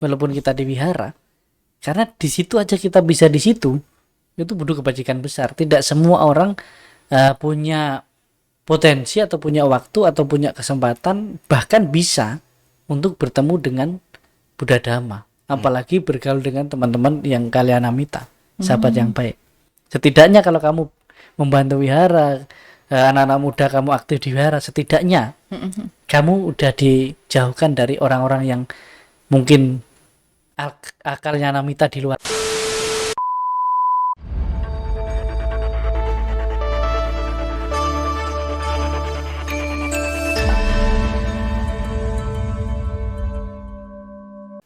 walaupun kita di wihara, karena di situ aja kita bisa di situ, itu butuh kebajikan besar. Tidak semua orang punya potensi atau punya waktu atau punya kesempatan bahkan bisa untuk bertemu dengan Buddha Dhamma, apalagi bergaul dengan teman-teman yang kalyanamita, sahabat yang baik. Setidaknya kalau kamu membantu wihara, anak-anak muda kamu aktif di wihara, setidaknya kamu udah dijauhkan dari orang-orang yang mungkin akalnya namita di luar.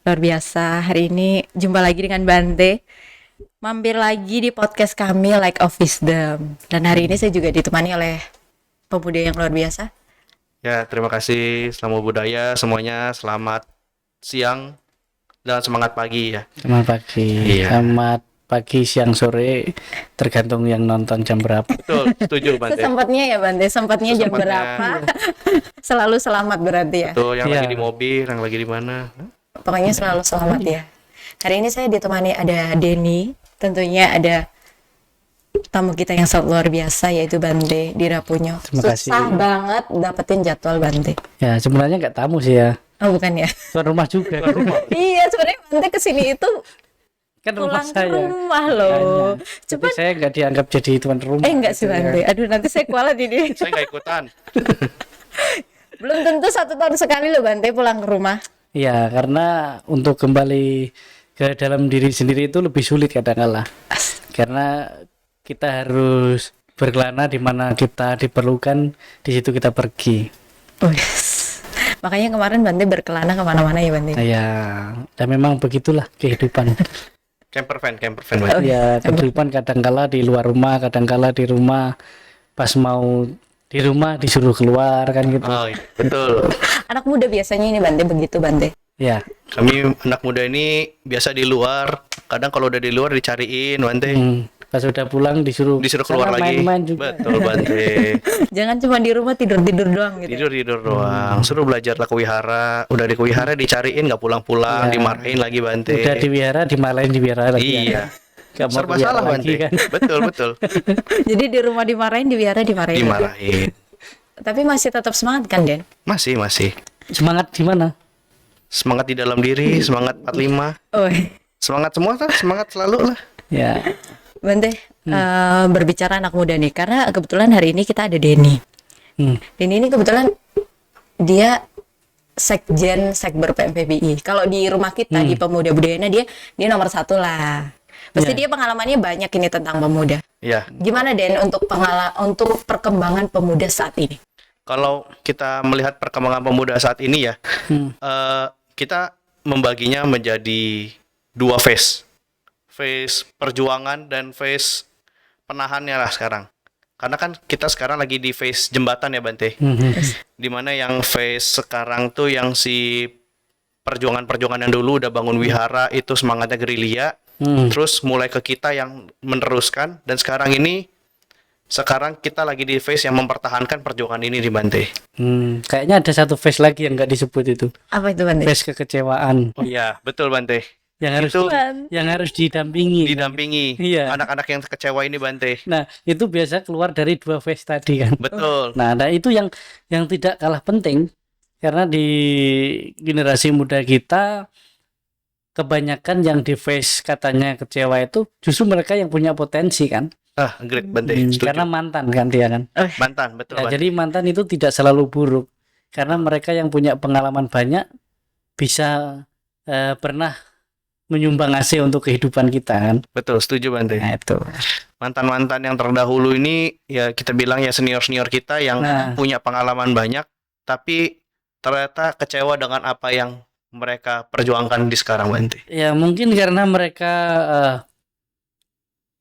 Luar biasa, hari ini jumpa lagi dengan Bante. Mampir lagi di podcast kami Like of Wisdom. Dan hari ini saya juga ditemani oleh pemuda yang luar biasa. Ya, terima kasih. Selamat budaya semuanya. Selamat siang dan semangat pagi ya. Selamat pagi. Iya. Selamat pagi, siang, sore, tergantung yang nonton jam berapa. Betul, setuju Bante. Sesempatnya ya Bante, sempatnya jam berapa. Selalu selamat berarti ya. Betul, yang Iya. lagi di mobil, yang lagi di mana. Pokoknya selalu selamat ya. Hari ini saya ditemani ada Denny, tentunya ada tamu kita yang sangat luar biasa yaitu Bante di Rapunyo. Terima kasih. Susah banget dapetin jadwal Bante. Ya sebenarnya nggak tamu sih ya, Oh bukan ya? tuan rumah juga. Iya sebenarnya Bante kesini itu Kan rumah pulang ke saya. rumah loh. Makanya. Tapi saya nggak dianggap jadi tuan rumah. Enggak sih Bante. Aduh nanti saya kualat ini. Saya nggak ikutan. Belum tentu 1 tahun sekali loh Bante pulang ke rumah. Iya, karena untuk kembali ke dalam diri sendiri itu lebih sulit kadang-kala. Karena kita harus berkelana di mana kita diperlukan, di situ kita pergi. Makanya kemarin Bante berkelana kemana-mana ya Bante. Ya, dan memang begitulah kehidupan. Camper van Bante. Ya, kehidupan kadang-kala di luar rumah, kadang-kala di rumah. Pas mau di rumah disuruh keluar kan gitu. Oh, iya. Betul. Anak muda biasanya ini Bante begitu Bante. Ya, Kami anak muda ini biasa di luar. Kadang kalau udah di luar dicariin Bante. pas udah pulang disuruh Keluar "Sana lagi. main-main juga." Betul Bante. Jangan cuma di rumah tidur-tidur doang gitu. Tidur doang. Suruh belajarlah ke wihara. Udah di wihara dicariin nggak pulang-pulang, Iya. dimarahin lagi Bante. Udah di wihara, dimarahin di wihara lagi. Iya. Gak mau Serba wihara salah lagi Bante. kan. Betul. Jadi di rumah dimarahin, di wihara dimarahin. Dimarahin. Tapi masih tetap semangat kan Den? Masih. Semangat gimana? Semangat di dalam diri, semangat 45. Oh, Semangat semua kan, semangat selalu lah. Ya, Bante, berbicara anak muda nih, karena kebetulan hari ini kita ada Denny. Denny ini kebetulan dia sekjen Sekber PMPBI. Kalau di rumah kita di Pemuda Budayana dia nomor 1 lah. Pasti Ya. dia pengalamannya banyak ini tentang pemuda. Ya, Gimana Den untuk perkembangan pemuda saat ini? kalau kita melihat perkembangan pemuda saat ini ya, kita membaginya menjadi 2 phase. Phase perjuangan dan phase penahannya lah sekarang. Karena kan kita sekarang lagi di phase jembatan ya Bante. Dimana yang phase sekarang tuh yang si perjuangan yang dulu udah bangun wihara itu semangatnya gerilya. Terus mulai ke kita yang meneruskan, dan sekarang kita lagi di phase yang mempertahankan perjuangan ini di Bante. Kayaknya ada satu phase lagi yang nggak disebut itu, Apa itu Bante? phase kekecewaan Oh iya, betul Bante. yang harus didampingi. Didampingi Iya. anak-anak yang kecewa ini Bante. Nah, itu biasa keluar dari 2 phase tadi kan. Betul. Nah, itu yang tidak kalah penting, karena di generasi muda kita kebanyakan yang di phase katanya kecewa itu justru mereka yang punya potensi kan. Great Bante. Setuju. Karena mantan kan dia kan. Mantan, betul Ya, Bante. jadi mantan itu tidak selalu buruk, karena mereka yang punya pengalaman banyak bisa pernah menyumbang hasil untuk kehidupan kita kan. Betul, setuju Bante. Nah, itu. Mantan-mantan yang terdahulu ini ya kita bilang ya senior-senior kita yang punya pengalaman banyak, tapi ternyata kecewa dengan apa yang mereka perjuangkan di sekarang Bante. Ya mungkin karena mereka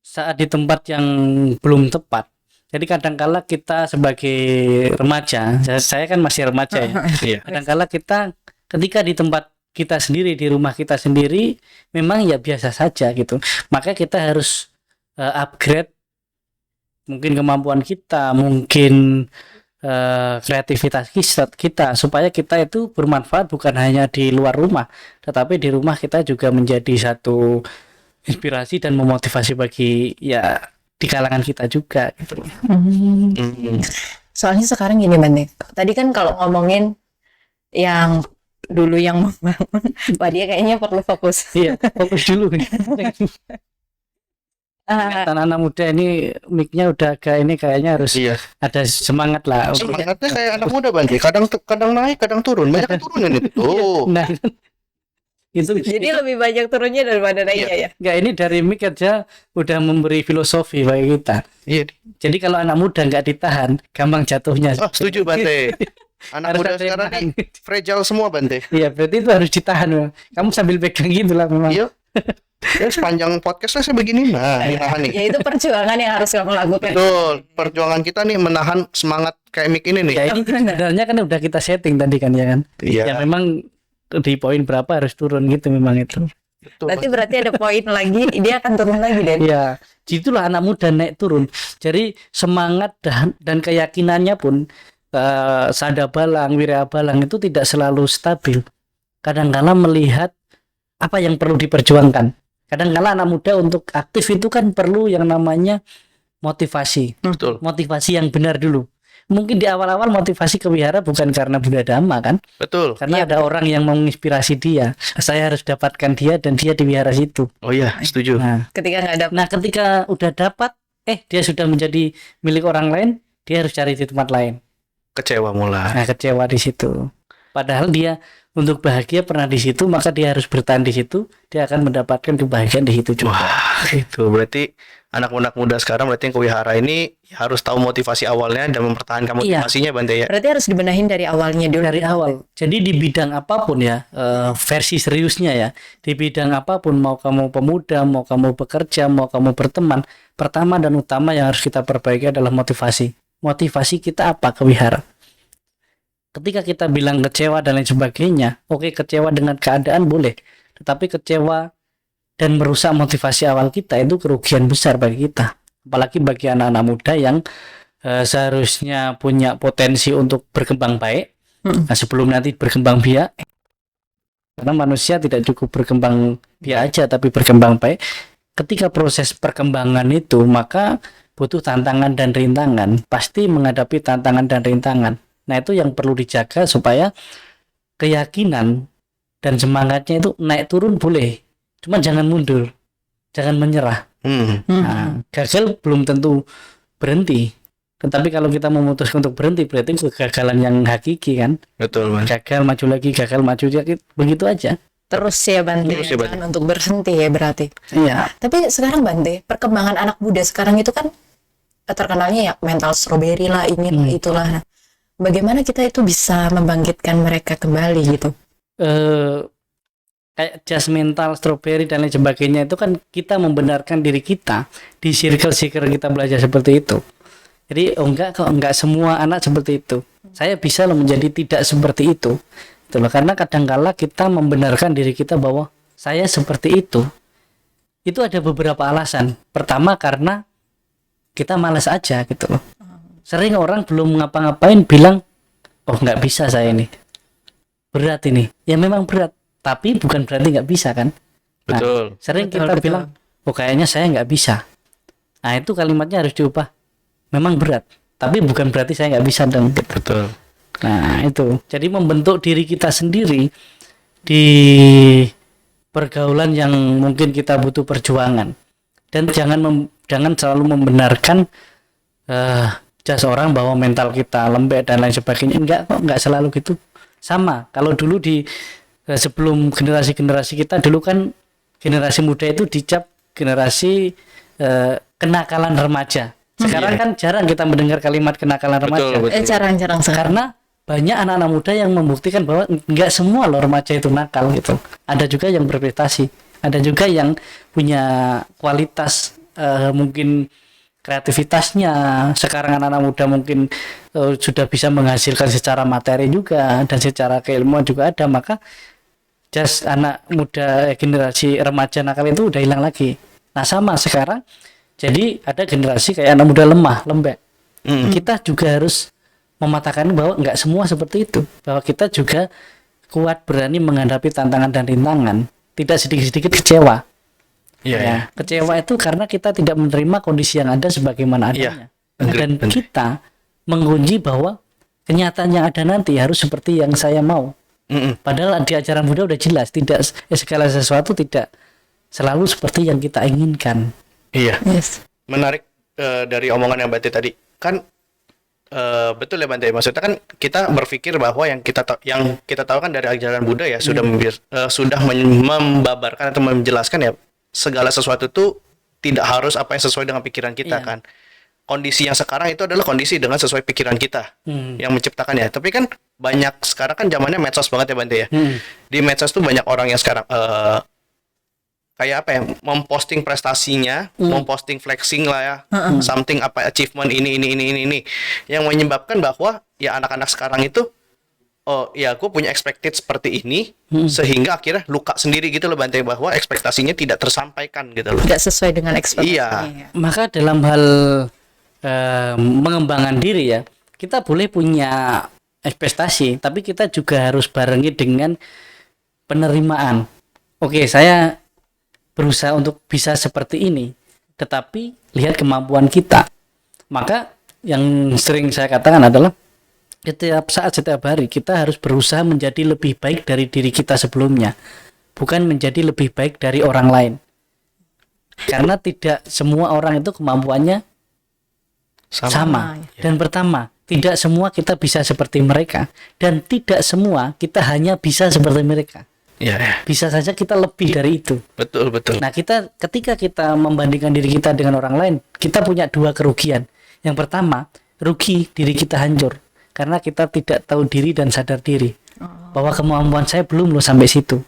saat di tempat yang belum tepat. Jadi kadangkala kita sebagai remaja, saya kan masih remaja ya. Iya. Kadangkala kita ketika di tempat kita sendiri, di rumah kita sendiri, memang ya biasa saja gitu. Maka kita harus upgrade mungkin kemampuan kita, mungkin kreativitas kita supaya kita itu bermanfaat bukan hanya di luar rumah, tetapi di rumah kita juga menjadi satu inspirasi dan memotivasi bagi ya di kalangan kita juga gitu. Soalnya sekarang gini Bante, tadi kan kalau ngomongin yang dulu yang membangun, wah dia kayaknya perlu fokus. Iya, fokus dulu. Anak-anak muda ini mic-nya udah agak ini kayaknya harus Iya. ada semangat lah. Semangatnya kayak anak muda Bante, kadang naik, kadang turun. Banyak yang turunin itu. Tuh. Nah, itu Jadi lebih banyak turunnya daripada naiknya ya. enggak, ini dari mic aja udah memberi filosofi bagi kita. Iya. Jadi kalau anak muda nggak ditahan, gampang jatuhnya. Oh, setuju Bante. Anak Harus muda ada yang sekarang nahan. nih fragile semua Bante. Iya, berarti itu harus ditahan, memang. Kamu sambil pegang gitu lah memang. Iya. Ya sepanjang podcastnya saya begini, nah ditahan nih. Ya itu perjuangan yang harus kamu lakukan. Betul, perjuangan kita nih menahan semangat kayak mic ini nih. Ya ini sebenarnya kan udah kita setting tadi kan ya kan. Iya. Ya memang di poin berapa harus turun gitu memang itu. Betul. Berarti ada poin lagi, dia akan turun lagi deh. Iya, itulah anak muda naik turun. Jadi semangat dan keyakinannya pun Sada Balang, Wirya Balang itu tidak selalu stabil. Kadang-kala melihat apa yang perlu diperjuangkan. Kadang-kala anak muda untuk aktif itu kan perlu yang namanya motivasi. Betul. Motivasi yang benar dulu. Mungkin di awal-awal motivasi ke wihara bukan karena Buddha Dhamma kan? Betul. Karena Iya, ada orang yang menginspirasi dia. Saya harus dapatkan dia dan dia di wihara situ. Oh iya, setuju. Ketika nggak ada Nah, ketika udah dapat, dia sudah menjadi milik orang lain, dia harus cari di tempat lain. Kecewa mulai. Nah, kecewa di situ. Padahal dia untuk bahagia pernah di situ, maka dia harus bertahan di situ. Dia akan mendapatkan kebahagiaan di situ juga. Wah, itu berarti anak-anak muda sekarang berarti yang ke wihara ini harus tahu motivasi awalnya dan mempertahankan motivasinya Bante ya. berarti harus dibenahin dari awalnya dulu. Dari awal. Jadi di bidang apapun ya, versi seriusnya ya, di bidang apapun, mau kamu pemuda, mau kamu bekerja, mau kamu berteman, pertama dan utama yang harus kita perbaiki adalah motivasi. Motivasi kita apa ke wihara? Ketika kita bilang kecewa dan lain sebagainya, oke, kecewa dengan keadaan boleh, tetapi kecewa dan merusak motivasi awal kita itu kerugian besar bagi kita, apalagi bagi anak-anak muda yang seharusnya punya potensi untuk berkembang baik. Nah, sebelum nanti berkembang biak, karena manusia tidak cukup berkembang biak aja tapi berkembang baik. Ketika proses perkembangan itu, maka butuh tantangan dan rintangan, pasti menghadapi tantangan dan rintangan. Nah, itu yang perlu dijaga supaya keyakinan dan semangatnya itu naik turun boleh, cuma jangan mundur, jangan menyerah. Nah, gagal belum tentu berhenti, tetapi kalau kita memutuskan untuk berhenti berarti kegagalan yang hakiki kan. Betul Mas. Gagal maju lagi, gagal maju lagi, begitu aja. Terus ya Bante, Terus ya, Bante. jangan untuk berhenti ya berarti. Iya. Tapi sekarang Bante, perkembangan anak muda sekarang itu kan terkenalnya ya mental strawberry lah, inilah itulah. Nah, bagaimana kita itu bisa membangkitkan mereka kembali gitu? Kayak just mental strawberry dan lain sebagainya itu kan kita membenarkan diri kita di circle kita belajar seperti itu. Jadi enggak semua anak seperti itu. Saya bisa loh menjadi tidak seperti itu. Gitu loh. Karena kadangkala kita membenarkan diri kita bahwa saya seperti itu. Itu ada beberapa alasan. Pertama karena kita malas aja gitu loh. Sering orang belum ngapa-ngapain bilang, oh nggak bisa saya ini, berat ini. Ya memang berat, tapi bukan berarti nggak bisa kan. Nah, Betul. sering Betul, kita betul. bilang, oh kayaknya saya nggak bisa. Nah itu kalimatnya harus diubah. Memang berat, tapi bukan berarti saya nggak bisa dong. Gitu. Betul. Nah itu, jadi membentuk diri kita sendiri di pergaulan yang mungkin kita butuh perjuangan. Dan jangan selalu membenarkan jas orang bahwa mental kita lembek dan lain sebagainya. Enggak selalu gitu. Sama kalau dulu di sebelum generasi kita dulu kan generasi muda itu dicap generasi kenakalan remaja. Sekarang kan jarang kita mendengar kalimat kenakalan remaja. Betul. Jarang-jarang sekarang. Karena banyak anak-anak muda yang membuktikan bahwa enggak semua loh remaja itu nakal gitu. Ada juga yang berprestasi, ada juga yang punya kualitas mungkin kreativitasnya. Sekarang anak-anak muda mungkin sudah bisa menghasilkan secara materi juga dan secara keilmuan juga ada. Maka just anak muda generasi remaja nakal itu udah hilang lagi. Nah sama sekarang, jadi ada generasi kayak anak muda lemah, lembek. Kita juga harus mematahkan bahwa nggak semua seperti itu, bahwa kita juga kuat berani menghadapi tantangan dan rintangan, tidak sedikit-sedikit kecewa. Iya. Ya, kecewa itu karena kita tidak menerima kondisi yang ada sebagaimana adanya. Dan kita mengunci bahwa kenyataan yang ada nanti harus seperti yang saya mau. Padahal di ajaran Buddha udah jelas, tidak segala sesuatu tidak selalu seperti yang kita inginkan. Iya. Yes. Menarik dari omongan yang Bante tadi. Kan betul ya Bante. Maksudnya kan kita berpikir bahwa yang kita tahu kan dari ajaran Buddha ya sudah membabarkan atau menjelaskan ya segala sesuatu itu tidak harus apa yang sesuai dengan pikiran kita kan. Kondisi yang sekarang itu adalah kondisi dengan sesuai pikiran kita yang menciptakannya. Tapi kan banyak sekarang kan zamannya medsos banget ya Bante ya. Di medsos tuh banyak orang yang sekarang kayak apa ya, memposting prestasinya, memposting flexing lah ya, something apa achievement ini yang menyebabkan bahwa ya anak-anak sekarang itu oh ya aku punya expected seperti ini sehingga akhirnya luka sendiri gitu loh Bante, bahwa ekspektasinya tidak tersampaikan gitu loh. Tidak sesuai dengan ekspektasi. Iya. Maka dalam hal mengembangkan diri ya, kita boleh punya ekspektasi, tapi kita juga harus barengi dengan penerimaan. Oke, saya berusaha untuk bisa seperti ini, tetapi lihat kemampuan kita. Maka yang sering saya katakan adalah setiap saat, setiap hari kita harus berusaha menjadi lebih baik dari diri kita sebelumnya, bukan menjadi lebih baik dari orang lain. Karena tidak semua orang itu kemampuannya sama. Dan pertama, tidak semua kita bisa seperti mereka, dan tidak semua kita hanya bisa seperti mereka. Iya. Bisa saja kita lebih dari itu. Betul. Nah, ketika kita membandingkan diri kita dengan orang lain, kita punya dua kerugian. Yang pertama, rugi diri kita hancur karena kita tidak tahu diri dan sadar diri bahwa kemampuan saya belum loh sampai situ.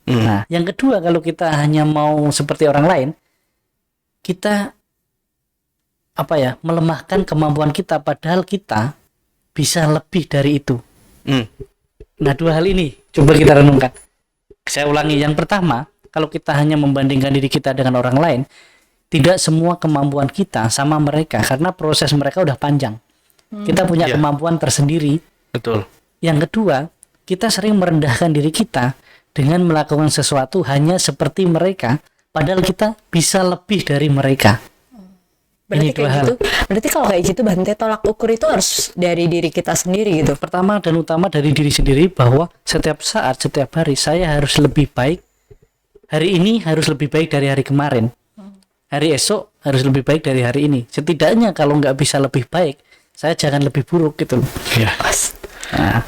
Nah, yang kedua, kalau kita hanya mau seperti orang lain, kita melemahkan kemampuan kita, padahal kita bisa lebih dari itu. Nah, dua hal ini coba kita renungkan. Saya ulangi, yang pertama, kalau kita hanya membandingkan diri kita dengan orang lain, tidak semua kemampuan kita sama mereka karena proses mereka udah panjang. Kita punya kemampuan tersendiri. Betul. Yang kedua, kita sering merendahkan diri kita dengan melakukan sesuatu hanya seperti mereka, padahal kita bisa lebih dari mereka. Berarti Ini dua kayak hal. gitu. Berarti kalau kayak gitu Bante, tolak ukur itu harus dari diri kita sendiri gitu. Pertama dan utama dari diri sendiri, bahwa setiap saat, setiap hari saya harus lebih baik. Hari ini harus lebih baik dari hari kemarin. Hari esok harus lebih baik dari hari ini. Setidaknya kalau nggak bisa lebih baik, saya jangan lebih buruk gitu. Iya. Nah,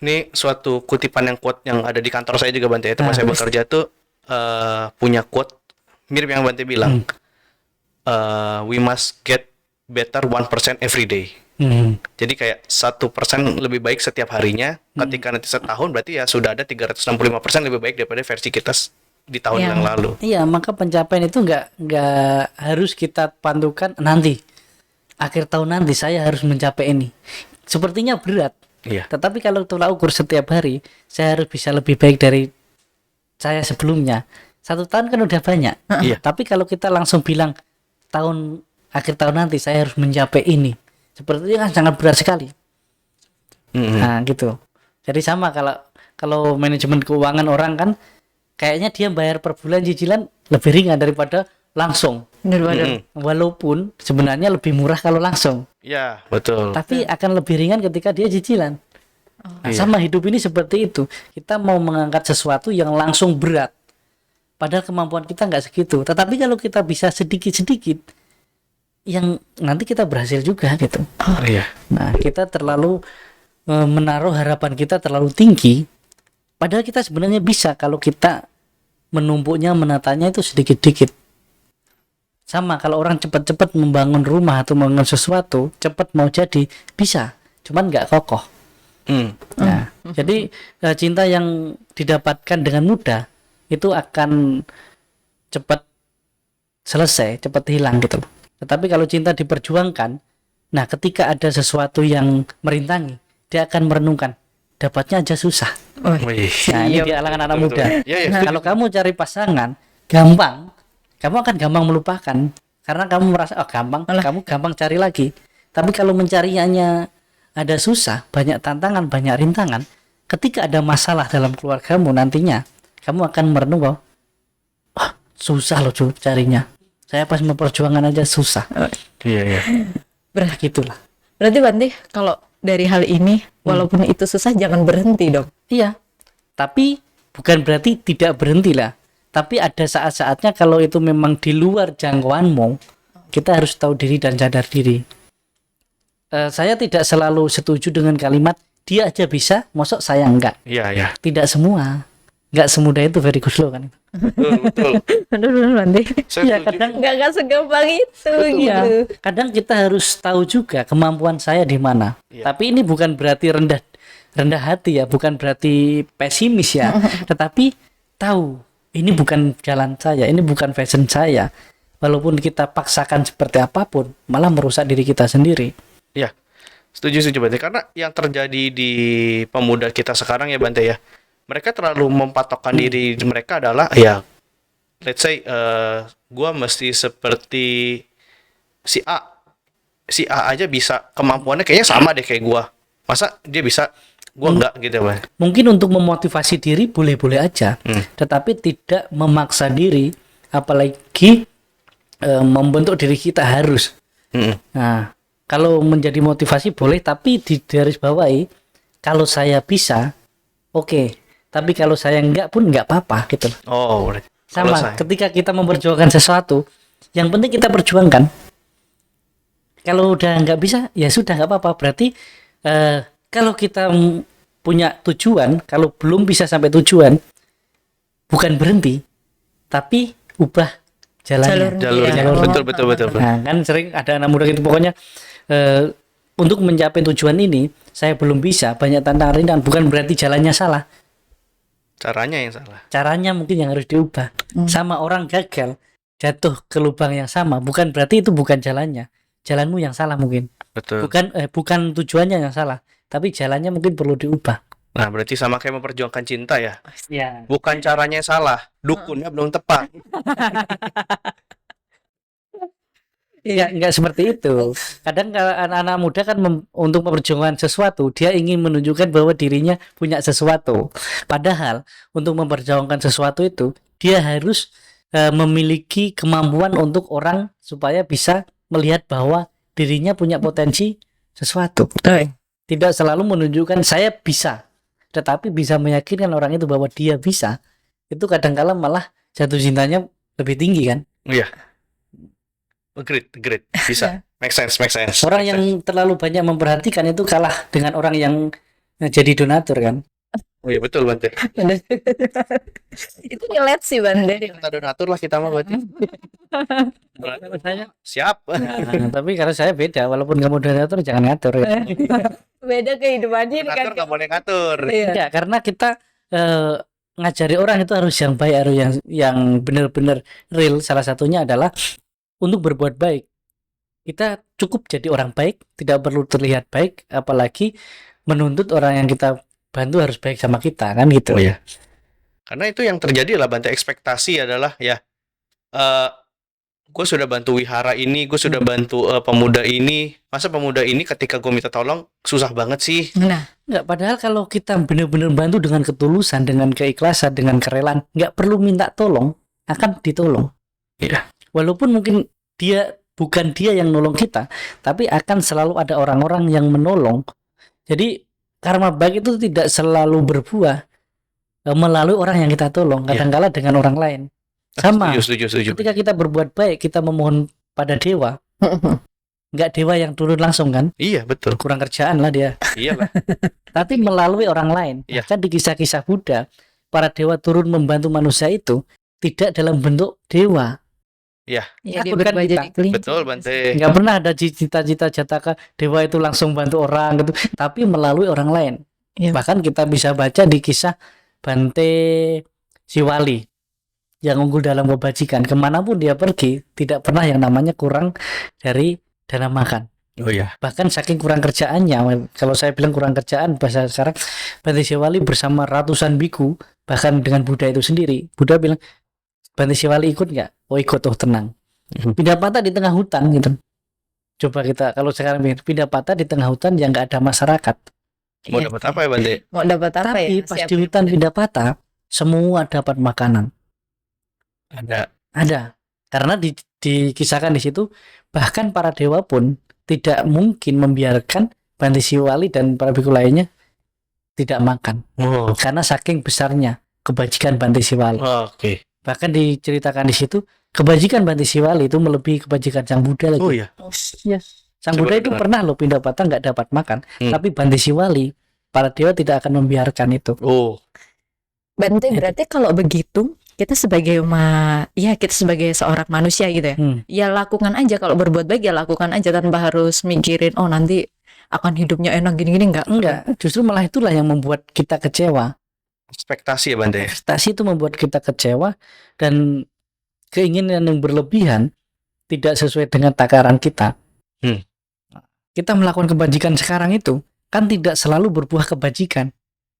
Ini suatu kutipan yang quote yang ada di kantor saya juga Bante. Itu pas saya bekerja tuh punya quote mirip yang Bante bilang. We must get better 1% every day. Jadi kayak 1% lebih baik setiap harinya. Ketika nanti setahun berarti ya sudah ada 365% lebih baik daripada versi kita di tahun yang lalu. Iya, maka pencapaian itu nggak harus kita pantukan nanti akhir tahun nanti saya harus mencapai ini. Sepertinya berat. Iya. Tetapi kalau tolak ukur setiap hari, saya harus bisa lebih baik dari saya sebelumnya. 1 tahun kan udah banyak. Iya. Tapi kalau kita langsung bilang akhir tahun nanti saya harus mencapai ini, sepertinya kan sangat berat sekali. Nah, gitu. Jadi sama kalau manajemen keuangan orang kan kayaknya dia bayar per bulan cicilan lebih ringan daripada langsung. Walaupun sebenarnya lebih murah kalau langsung. Iya, betul. Tapi akan lebih ringan ketika dia cicilan. Nah, sama hidup ini seperti itu. Kita mau mengangkat sesuatu yang langsung berat, padahal kemampuan kita nggak segitu. Tetapi kalau kita bisa sedikit-sedikit, yang nanti kita berhasil juga gitu. Iya. Nah, kita terlalu menaruh harapan kita terlalu tinggi, padahal kita sebenarnya bisa kalau kita menumpuknya, menatanya itu sedikit-sedikit. Sama kalau orang cepat-cepat membangun rumah atau membangun sesuatu, cepat mau jadi, bisa, cuman nggak kokoh. Nah, jadi cinta yang didapatkan dengan mudah itu akan cepat selesai, cepat hilang gitu. Tetapi kalau cinta diperjuangkan, nah ketika ada sesuatu yang merintangi, dia akan merenungkan, dapatnya aja susah. Nah, ini di kalangan anak muda. Kalau kamu cari pasangan gampang, kamu akan gampang melupakan karena kamu merasa gampang, kamu gampang cari lagi. Tapi kalau mencarinya ada susah, banyak tantangan, banyak rintangan, ketika ada masalah dalam keluargamu nantinya, kamu akan merenung bahwa susah loh cuy carinya. Saya pas memperjuangkan aja susah. Iya. Gitulah. Berarti Bante kalau dari hal ini walaupun itu susah jangan berhenti dong. Iya. Tapi bukan berarti tidak berhenti lah. Tapi ada saat-saatnya kalau itu memang di luar jangkauanmu, kita harus tahu diri dan sadar diri. Saya tidak selalu setuju dengan kalimat dia aja bisa, mosok saya enggak. Iya. Tidak semua. Enggak semudah itu very good loh kan. Betul. Benar-benar Bante. Saya Ya, setuju. kadang Nggak segampang itu Iya, gitu. kadang kita harus tahu juga kemampuan saya di mana. Iya. Tapi ini bukan berarti rendah hati ya, bukan berarti pesimis ya. Tetapi tahu ini bukan jalan saya, ini bukan fashion saya. Walaupun kita paksakan seperti apapun, malah merusak diri kita sendiri. Iya. Setuju Bante, karena yang terjadi di pemuda kita sekarang ya Bante ya. Mereka terlalu mempatokkan diri mereka adalah ya let's say gua mesti seperti si A. Si A aja bisa, kemampuannya kayaknya sama deh kayak gua. Masa dia bisa, gua enggak gitu, Bang. Mungkin untuk memotivasi diri boleh-boleh aja, tetapi tidak memaksa diri, apalagi membentuk diri kita harus. Nah, kalau menjadi motivasi boleh, tapi digarisbawahi kalau saya bisa, oke. Tapi kalau saya enggak pun enggak apa-apa gitu loh. Oh, berarti Sama, kalau saya- ketika kita memperjuangkan sesuatu, yang penting kita perjuangkan. Kalau udah nggak bisa, ya sudah nggak apa-apa. Berarti kalau kita punya tujuan, kalau belum bisa sampai tujuan, bukan berhenti, tapi ubah jalannya. jalurnya. Iya. Betul. Nah, kan sering ada anak muda gitu, pokoknya untuk mencapai tujuan ini, saya belum bisa, banyak tantangan rintangan, bukan berarti jalannya salah. Caranya yang salah. Caranya mungkin yang harus diubah. Sama orang gagal jatuh ke lubang yang sama, bukan berarti itu bukan jalannya. Jalanmu yang salah mungkin. Betul. Bukan tujuannya yang salah, tapi jalannya mungkin perlu diubah. Nah, berarti sama kayak memperjuangkan cinta ya. Ya. Bukan caranya yang salah, dukunnya belum tepat. Enggak seperti itu. Kadang kalau anak-anak muda kan untuk memperjuangkan sesuatu, dia ingin menunjukkan bahwa dirinya punya sesuatu. Padahal untuk memperjuangkan sesuatu itu, dia harus memiliki kemampuan untuk orang supaya bisa melihat bahwa dirinya punya potensi sesuatu. Tidak selalu menunjukkan saya bisa, tetapi bisa meyakinkan orang itu bahwa dia bisa. Itu kadang-kala malah jatuh cintanya lebih tinggi kan. Iya. Agreed. Bisa. Make sense. Orang yang terlalu banyak memperhatikan itu kalah dengan orang yang jadi donatur kan. Oh iya betul Bante. Itu relate sih Bante. Kita donatur lah kita mah berarti. Saya, Siap. tapi kalau saya beda, walaupun kamu donatur jangan ngatur ya. Beda kehidupannya Donatur nggak boleh ngatur. Iya. Ya, karena kita ngajari orang itu harus yang baik, harus yang benar-benar real. Salah satunya adalah untuk berbuat baik. Kita cukup jadi orang baik, tidak perlu terlihat baik, apalagi menuntut orang yang kita bantu harus baik sama kita kan gitu. Oh iya. Karena itu yang terjadi lah Bante, ekspektasi adalah ya gue sudah bantu wihara ini, gue sudah bantu pemuda ini. Masa pemuda ini ketika gue minta tolong susah banget sih. Nah, Enggak, padahal kalau kita benar-benar bantu dengan ketulusan, dengan keikhlasan, dengan kerelaan, nggak perlu minta tolong, akan ditolong. Iya. Walaupun mungkin bukan dia yang nolong kita, tapi akan selalu ada orang-orang yang menolong. Jadi karma baik itu tidak selalu berbuah melalui orang yang kita tolong, kadang-kala dengan orang lain. Sama. Setuju. Ketika kita berbuat baik, kita memohon pada dewa, nggak dewa yang turun langsung kan? Iya betul. Kurang kerjaan lah dia. Iya lah. Tapi melalui orang lain. Iya. Kan di kisah-kisah Buddha, para dewa turun membantu manusia itu tidak dalam bentuk dewa. ya dia Takut kan berubah kita? jadi kelinci. Betul Bante. Nggak pernah ada cita-cita Jataka dewa itu langsung bantu orang gitu, tapi melalui orang lain. Iya. Bahkan kita bisa baca di kisah Bante Siwali yang unggul dalam kebajikan. Kemanapun dia pergi, tidak pernah yang namanya kurang dari dana makan. Oh iya. Bahkan saking kurang kerjaannya, kalau saya bilang kurang kerjaan bahasa sekarang, Bante Siwali bersama ratusan biku, bahkan dengan Buddha itu sendiri, Buddha bilang, Bante Siwali ikut nggak? Oh ikut, oh tenang. Pindah patah di tengah hutan gitu. Coba kita kalau sekarang pindah patah di tengah hutan yang nggak ada masyarakat. Mau Iya dapat sih. apa ya Bante? Mau dapat apa Tapi ya? pas Siap di hutan pindah patah, semua dapat makanan. Ada. Ada. Karena dikisahkan di situ, bahkan para dewa pun tidak mungkin membiarkan Banti Siwali dan para biku lainnya tidak makan. Oh, Karena saking besarnya kebajikan Banti Siwali. oke. Bahkan diceritakan di situ, kebajikan Banti Siwali itu melebihi kebajikan Sang Buddha lagi. Oh iya. Yes. Sang Coba Buddha itu dengar. pernah loh pindah patah nggak dapat makan, Hmm. tapi Banti Siwali para dewa tidak akan membiarkan itu. Oh, Bante, berarti kalau begitu kita sebagai kita sebagai seorang manusia gitu ya. Ya lakukan aja, kalau berbuat baik ya lakukan aja tanpa harus mikirin oh nanti akan hidupnya enak gini-gini, Enggak, justru malah itulah yang membuat kita kecewa. ekspektasi ya Bante. Ekspektasi itu membuat kita kecewa dan keinginan yang berlebihan tidak sesuai dengan takaran kita. Hmm. Kita melakukan kebajikan sekarang itu kan tidak selalu berbuah kebajikan.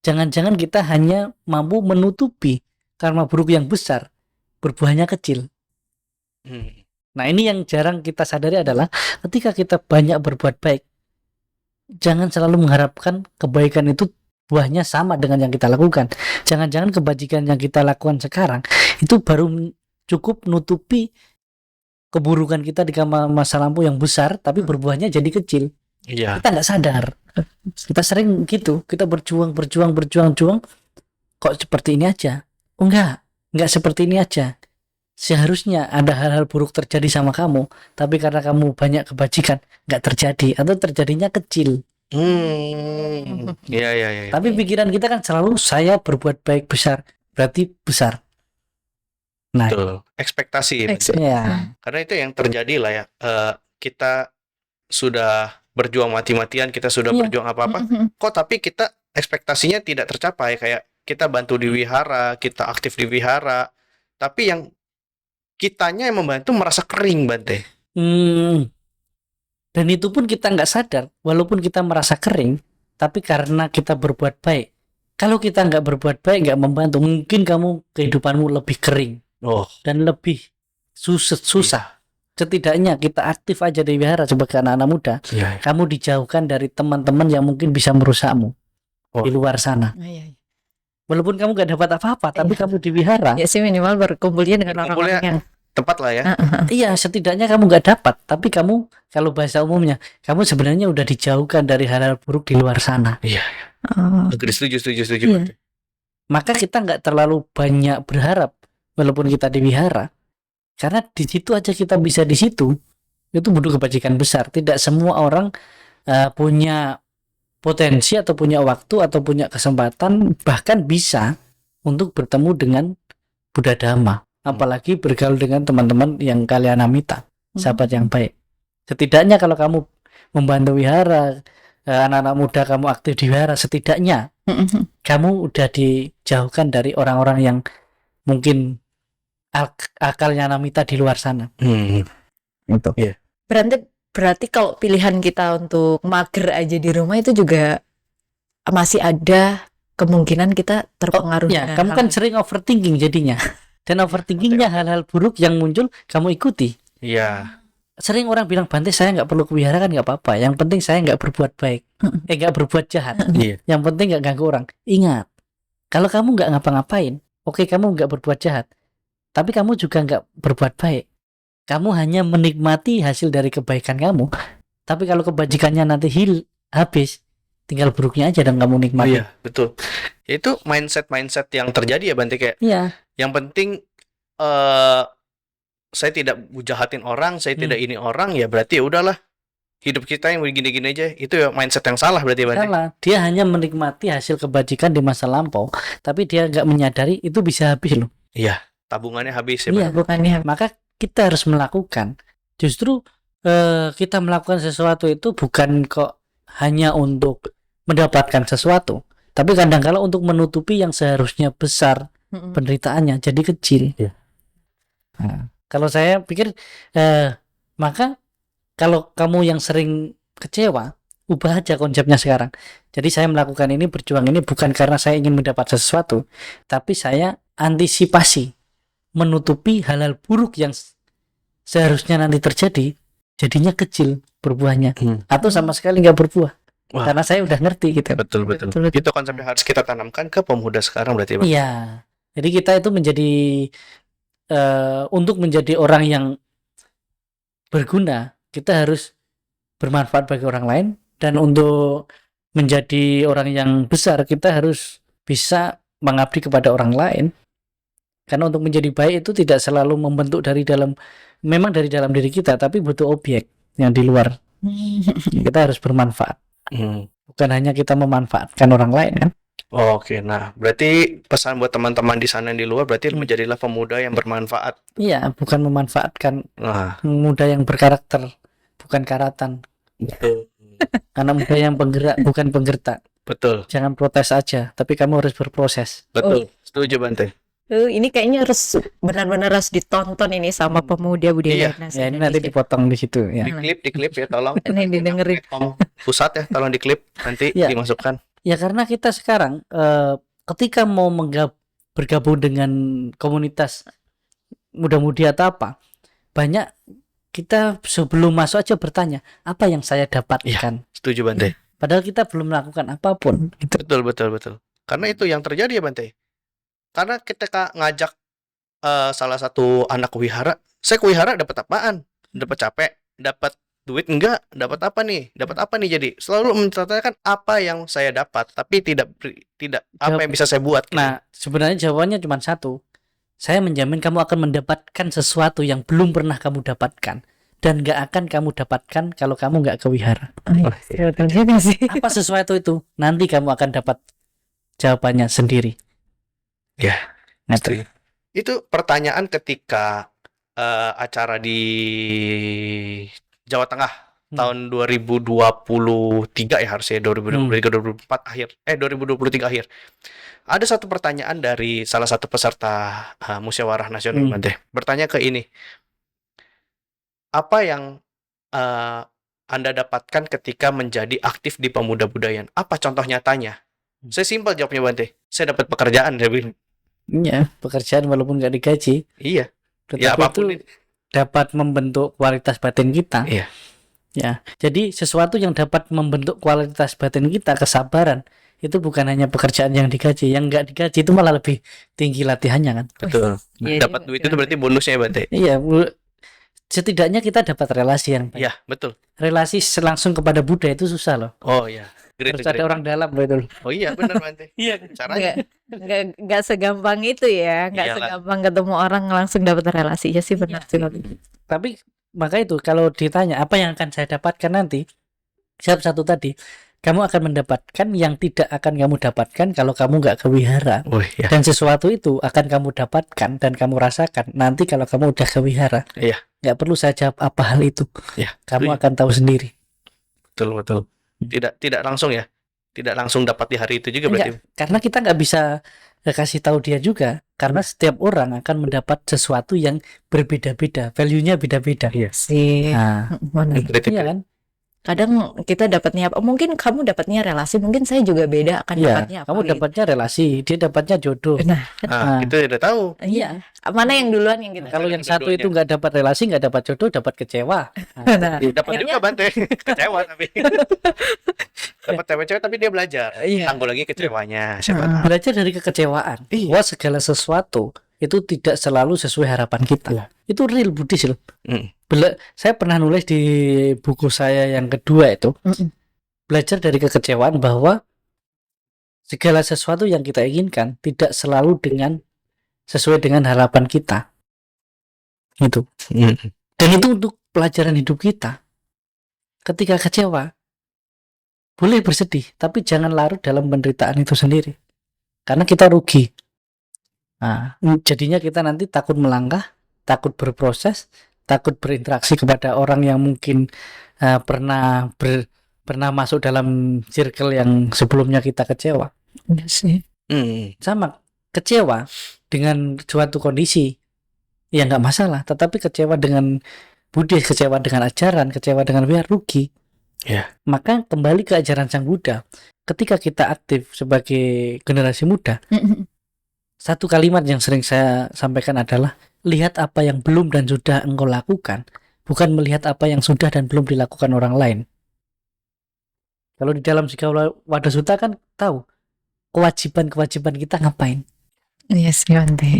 Jangan-jangan kita hanya mampu menutupi karma buruk yang besar, berbuahnya kecil. Hmm. Nah, ini yang jarang kita sadari adalah ketika kita banyak berbuat baik, jangan selalu mengharapkan kebaikan itu buahnya sama dengan yang kita lakukan. Jangan-jangan kebajikan yang kita lakukan sekarang itu baru cukup nutupi keburukan kita di masa lampau yang besar, tapi berbuahnya jadi kecil. Iya. Kita nggak sadar. Kita sering gitu, kita berjuang, kok seperti ini aja. Oh enggak seperti ini aja. Seharusnya ada hal-hal buruk terjadi sama kamu, tapi karena kamu banyak kebajikan, nggak terjadi atau terjadinya kecil. Iya, iya, iya. Tapi pikiran kita kan selalu saya berbuat baik besar, berarti besar. Nah, Betul. Ekspektasi. Bante. ya, Karena itu yang terjadi lah ya. Kita sudah berjuang mati-matian, kita sudah Iya. berjuang apa-apa. Kok tapi kita ekspektasinya tidak tercapai, kayak kita bantu di wihara, kita aktif di wihara, tapi yang kitanya yang membantu merasa kering Bante. Dan itu pun kita nggak sadar, walaupun kita merasa kering, tapi karena kita berbuat baik. Kalau kita nggak berbuat baik, nggak membantu, mungkin kamu kehidupanmu lebih kering Oh, dan lebih susah. Setidaknya kita aktif aja di wihara sebagai anak-anak muda, iya. kamu dijauhkan dari teman-teman yang mungkin bisa merusakmu Oh. di luar sana. Iya. Walaupun kamu nggak dapat apa-apa, tapi Iya. kamu di wihara, Ya sih minimal berkumpulnya dengan Berkumpulnya orang-orang yang Tepat lah ya. iya setidaknya kamu nggak dapat, tapi kamu kalau bahasa umumnya, kamu sebenarnya udah dijauhkan dari hal-hal buruk di luar sana. Agree, setuju Iya. Bante. Maka kita nggak terlalu banyak berharap walaupun kita di wihara, karena di situ aja kita bisa di situ, itu butuh kebajikan besar. Tidak semua orang punya potensi atau punya waktu atau punya kesempatan bahkan bisa untuk bertemu dengan Buddha Dhamma, apalagi bergaul dengan teman-teman yang kalian amita, sahabat yang baik. Setidaknya kalau kamu membantu wihara, anak-anak muda kamu aktif di wihara, setidaknya kamu udah dijauhkan dari orang-orang yang mungkin akalnya namita di luar sana. Itu. Berarti kalau pilihan kita untuk mager aja di rumah itu juga masih ada kemungkinan kita terpengaruh. Ya, dengan kamu hal kan itu. sering overthinking jadinya. Dan overthinkingnya hal-hal buruk yang muncul kamu ikuti. Iya. Sering orang bilang, Bante saya nggak perlu ke wihara kan nggak apa-apa. Yang penting saya nggak berbuat baik, nggak berbuat jahat. Iya. Yang penting nggak ganggu orang. Ingat, kalau kamu nggak ngapa-ngapain, oke kamu nggak berbuat jahat, tapi kamu juga nggak berbuat baik. Kamu hanya menikmati hasil dari kebaikan kamu. Tapi kalau kebajikannya nanti habis, tinggal buruknya aja dan kamu nikmati. Iya, betul. Itu mindset yang terjadi ya Bante, kayak Iya. yang penting saya tidak jahatin orang, saya tidak ini orang, ya berarti ya udahlah. Hidup kita yang begini-gini aja, itu ya mindset yang salah berarti Bante. Salah. Dia hanya menikmati hasil kebajikan di masa lampau, tapi dia nggak menyadari itu bisa habis loh. Iya, tabungannya habis ya Iya. Bante. Bukannya Maka kita harus melakukan. Justru kita melakukan sesuatu itu bukan kok hanya untuk mendapatkan sesuatu, tapi kadang-kala untuk menutupi yang seharusnya besar penderitaannya jadi kecil. Iya. Nah, kalau saya pikir maka kalau kamu yang sering kecewa, ubah aja konsepnya sekarang. Jadi saya melakukan ini, berjuang ini bukan karena saya ingin mendapat sesuatu, tapi saya antisipasi menutupi hal-hal buruk yang seharusnya nanti terjadi jadinya kecil berbuahnya, Hmm. atau sama sekali nggak berbuah. Wah. Karena saya udah ngerti gitu. Betul, betul. Betul, betul. Itu konsep yang harus kita tanamkan ke pemuda sekarang berarti, Bang. Iya. Jadi kita itu menjadi untuk menjadi orang yang berguna, kita harus bermanfaat bagi orang lain, dan untuk menjadi orang yang besar kita harus bisa mengabdi kepada orang lain. Karena untuk menjadi baik itu tidak selalu membentuk dari dalam, memang dari dalam diri kita, tapi butuh objek yang di luar. Kita harus bermanfaat, Hmm. bukan hanya kita memanfaatkan orang lain kan. Oke, nah berarti pesan buat teman-teman di sana di luar berarti menjadilah pemuda yang bermanfaat. Iya, bukan memanfaatkan, Nah, muda yang berkarakter, bukan karatan. betul. Karena muda yang penggerak, bukan penggertak. Betul, Jangan protes aja, tapi kamu harus berproses. betul. Setuju, Bante. Ini kayaknya harus benar-benar harus ditonton ini sama pemuda budaya Iya. Nas Ya ini nanti Indonesia. dipotong di situ ya. Diklip ya tolong. Ini didengerin. Platform pusat ya, tolong diklip nanti Iya. dimasukkan. Ya karena kita sekarang ketika mau bergabung dengan komunitas muda-mudi atau apa, banyak kita sebelum masuk aja bertanya, apa yang saya dapatkan? Setuju, Bante. Padahal kita belum melakukan apapun. Gitu. Betul, betul, betul. Karena itu yang terjadi ya, Bante. Karena ketika ngajak salah satu anak wihara, saya ke wihara dapat apaan? Dapat capek, dapat duit enggak? Dapat apa nih? Dapat apa nih? Jadi selalu menceritakan apa yang saya dapat, tapi tidak apa yang bisa saya buat. gitu. Nah, sebenarnya jawabannya cuma satu. Saya menjamin kamu akan mendapatkan sesuatu yang belum pernah kamu dapatkan, dan gak akan kamu dapatkan kalau kamu gak ke wihara. Betul juga sih. Apa sesuatu itu? Nanti kamu akan dapat jawabannya sendiri. Ya, Nah, setuju. Itu pertanyaan ketika acara di Jawa Tengah tahun 2023 ya, harusnya 2023 2024 akhir 2023 akhir. Ada satu pertanyaan dari salah satu peserta musyawarah nasional, Bante. Bertanya ke ini. Apa yang Anda dapatkan ketika menjadi aktif di pemuda budayaan? Apa contoh nyatanya? Saya simpel jawabnya, Bante. Saya dapat pekerjaan, saya bilang. ya, pekerjaan walaupun gak digaji, Iya. tetapi Ya apapun itu dapat membentuk kualitas batin kita. Iya. Ya, jadi sesuatu yang dapat membentuk kualitas batin kita, kesabaran, itu bukan hanya pekerjaan yang digaji. Yang nggak digaji itu malah lebih tinggi latihannya kan. Betul. Iya, Dapat duit itu berarti bonusnya ya, Bante. Iya, setidaknya kita dapat relasi yang baik. Iya, betul. Relasi langsung kepada Buddha itu susah loh. Oh iya. Great, Harus ada orang dalam loh itu. Oh iya, benar, Bante. Iya. Caranya. Nggak segampang itu ya, nggak Iyalah. segampang ketemu orang langsung dapat relasi. Ya sih benar sih. Tapi maka itu kalau ditanya apa yang akan saya dapatkan nanti, jawab satu tadi, kamu akan mendapatkan yang tidak akan kamu dapatkan kalau kamu nggak ke wihara. Oh iya. Dan sesuatu itu akan kamu dapatkan dan kamu rasakan nanti kalau kamu udah ke wihara. Iya. Nggak perlu saya jawab apa hal itu. Iya. Kamu setuju. akan tahu sendiri. Betul, betul. Tidak langsung ya. Tidak langsung dapat di hari itu juga berarti. Enggak, karena kita nggak bisa kasih tahu dia juga. Karena setiap orang akan mendapat sesuatu yang berbeda-beda, value-nya beda-beda. Iya. Sih. Nah, Benar. Kritik. iya kan? Kadang kita dapatnya apa? Mungkin kamu dapatnya relasi, mungkin saya juga beda akan Iya, dapatnya apa. kamu gitu. dapatnya relasi, dia dapatnya jodoh. Nah, Nah, itu udah tahu. iya. Mana yang duluan yang kita? Kalau yang satu Dua-duanya. itu nggak dapat relasi, nggak dapat jodoh, dapat kecewa. Nah, Dapat akhirnya- juga, Bante. Kecewa tapi. Dapat cewek-cewek tapi dia belajar. Iya. Tangguh lagi kecewanya. Siapa tahu. Belajar dari kekecewaan bahwa segala sesuatu itu tidak selalu sesuai harapan kita. Itu real Buddhis loh. Mm. Saya pernah nulis di buku saya yang kedua itu, belajar dari kekecewaan bahwa segala sesuatu yang kita inginkan tidak selalu sesuai dengan harapan kita. Itu. Mm. Dan itu untuk pelajaran hidup kita. Ketika kecewa, boleh bersedih, tapi jangan larut dalam penderitaan itu sendiri. Karena kita rugi. Nah, jadinya kita nanti takut melangkah, takut berproses, takut berinteraksi kepada orang yang mungkin pernah masuk dalam circle yang sebelumnya kita kecewa. Iya sih. Mm. Sama, kecewa dengan suatu kondisi ya nggak masalah, tetapi kecewa dengan Buddhis, kecewa dengan ajaran, kecewa dengan biar rugi. Ya. Maka kembali ke ajaran Sang Buddha, ketika kita aktif sebagai generasi muda, satu kalimat yang sering saya sampaikan adalah lihat apa yang belum dan sudah engkau lakukan, bukan melihat apa yang sudah dan belum dilakukan orang lain. Kalau di dalam Sikha Wada Sutta kan tahu kewajiban-kewajiban kita ngapain. Iya sih Bante.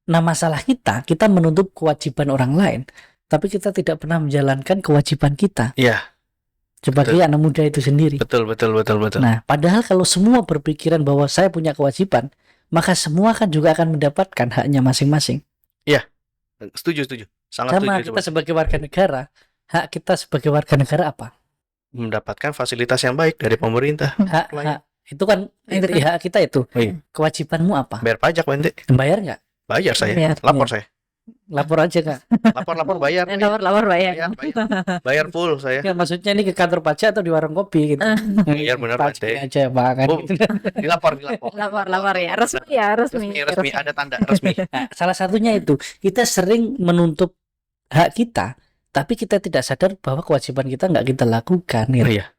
Nah masalah kita menuntut kewajiban orang lain, tapi kita tidak pernah menjalankan kewajiban kita Iya, sebagai anak muda itu sendiri. betul. Nah, padahal kalau semua berpikiran bahwa saya punya kewajiban, maka semua kan juga akan mendapatkan haknya masing-masing. Setuju. Sangat Sama setuju. kita sebagai warga negara, hak kita sebagai warga negara apa? Mendapatkan fasilitas yang baik dari pemerintah. Hak itu kan Itu kan. hak kita itu. Oh, iya. Kewajibanmu apa? Bayar pajak, Bante. Bayar nggak? Bayar saya. Bayar. Lapor saya. Lapor aja kak. Lapor bayar. Lapor bayar. Bayar full saya. Ya, maksudnya ini ke kantor pajak atau di warung kopi gitu. Bayar bener, Pajak Bante. aja pak kan. Oh, Gitu. Dilapor. Lapor ya. Resmi. Resmi, ada tanda resmi. Nah, salah satunya itu kita sering menuntut hak kita, tapi kita tidak sadar bahwa kewajiban kita nggak kita lakukan. Gitu. Iya.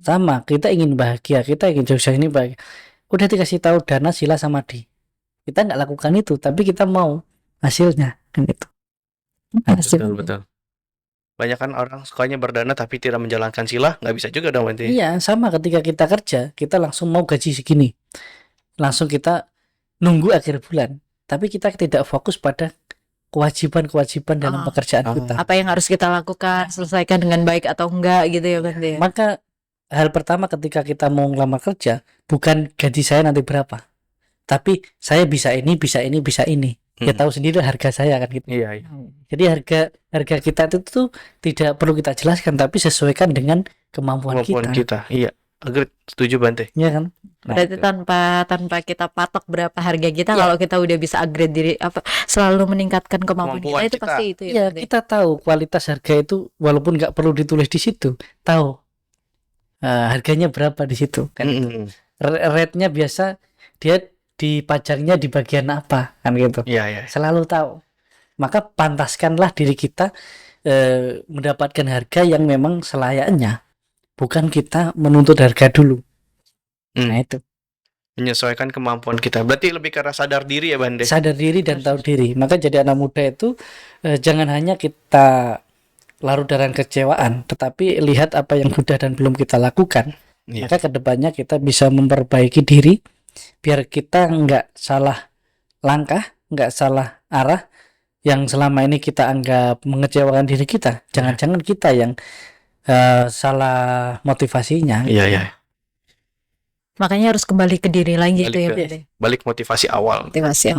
Sama, kita ingin bahagia, kita ingin Jogja ini bahagia. Udah dikasih tahu dana sila samadhi, kita nggak lakukan itu, tapi kita mau hasilnya kan itu. Betul. Banyak kan orang sukanya berdana tapi tidak menjalankan sila, nggak bisa juga dong, Bante. Iya, sama ketika kita kerja, kita langsung mau gaji segini, langsung kita nunggu akhir bulan, tapi kita tidak fokus pada kewajiban dalam pekerjaan kita. Apa yang harus kita lakukan, selesaikan dengan baik atau enggak gitu ya Bante. Maka hal pertama ketika kita mau ngelamar kerja, bukan gaji saya nanti berapa, tapi saya bisa ini. Ya tahu sendiri harga saya kan gitu. Iya. Jadi harga kita itu tuh tidak perlu kita jelaskan, tapi sesuaikan dengan kemampuan kita. Iya. Agreed. Setuju, Bante. Ya kan? Berarti tanpa kita patok berapa harga kita, kalau kita udah bisa upgrade diri, selalu meningkatkan kemampuan kita, itu kita. pasti itu ya Iya, Bante. kita tahu kualitas harga itu walaupun nggak perlu ditulis di situ, tahu harganya berapa di situ kan. Rate-nya biasa dia dipajangnya di bagian apa kan gitu. Iya. Selalu tahu. Maka pantaskanlah diri kita mendapatkan harga yang memang selayaknya, bukan kita menuntut harga dulu. Nah itu Menyesuaikan kemampuan kita. Berarti lebih karena sadar diri ya, Bante. sadar diri dan tahu diri. Maka jadi anak muda itu jangan hanya kita larut dalam kecewaan, tetapi lihat apa yang sudah dan belum kita lakukan. Iya. Maka kedepannya kita bisa memperbaiki diri biar kita nggak salah langkah, nggak salah arah yang selama ini kita anggap mengecewakan diri kita. Jangan-jangan kita yang salah motivasinya. Iya. Makanya harus kembali ke diri lagi gitu ya Balik Bante. Balik motivasi awal. Motivasi.